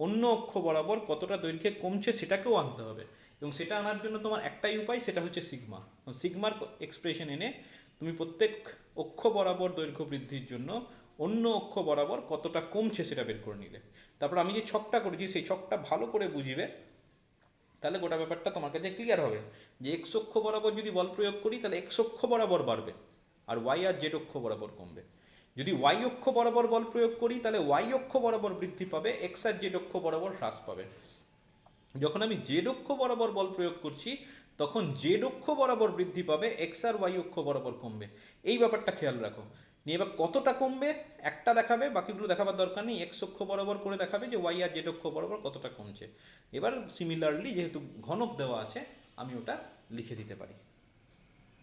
অন্য অক্ষ বরাবর কতটা দৈর্ঘ্যে কমছে সেটাকেও আনতে হবে। এবং সেটা আনার জন্য তোমার একটাই উপায়, সেটা হচ্ছে সিগমা। সিগমার এক্সপ্রেশন এনে তুমি প্রত্যেক অক্ষ বরাবর দৈর্ঘ্য বৃদ্ধির জন্য অন্য অক্ষ বরাবর কতটা কমছে সেটা বের করে নিলে। তারপর আমি যে ছকটা করেছি সেই ছকটা ভালো করে বুঝবে, তাহলে গোটা ব্যাপারটা তোমার কাছে ক্লিয়ার হবে যে এক্স অক্ষ বরাবর যদি বল প্রয়োগ করি তাহলে এক্স অক্ষ বরাবর বাড়বে, আর ওয়াই আর জেড অক্ষ বরাবর কমবে। যদি ওয়াই অক্ষ বরাবর বল প্রয়োগ করি তাহলে ওয়াই অক্ষ বরাবর বৃদ্ধি পাবে, এক্স আর জেড অক্ষ বরাবর হ্রাস পাবে। যখন আমি জেড অক্ষ বরাবর বল প্রয়োগ করছি তখন জেড অক্ষ বরাবর বৃদ্ধি পাবে, এক্স আর ওয়াই অক্ষ বরাবর কমবে। এই ব্যাপারটা খেয়াল রাখো। নিয়ে এবার কতটা কমবে একটা দেখাবে, বাকিগুলো দেখাবার দরকার নেই, এক্স অক্ষ বরাবর করে দেখাবে যে ওয়াই আর জেড অক্ষ বরাবর কতটা কমছে। এবার সিমিলারলি যেহেতু ঘনক দেওয়া আছে আমি ওটা লিখে দিতে পারি।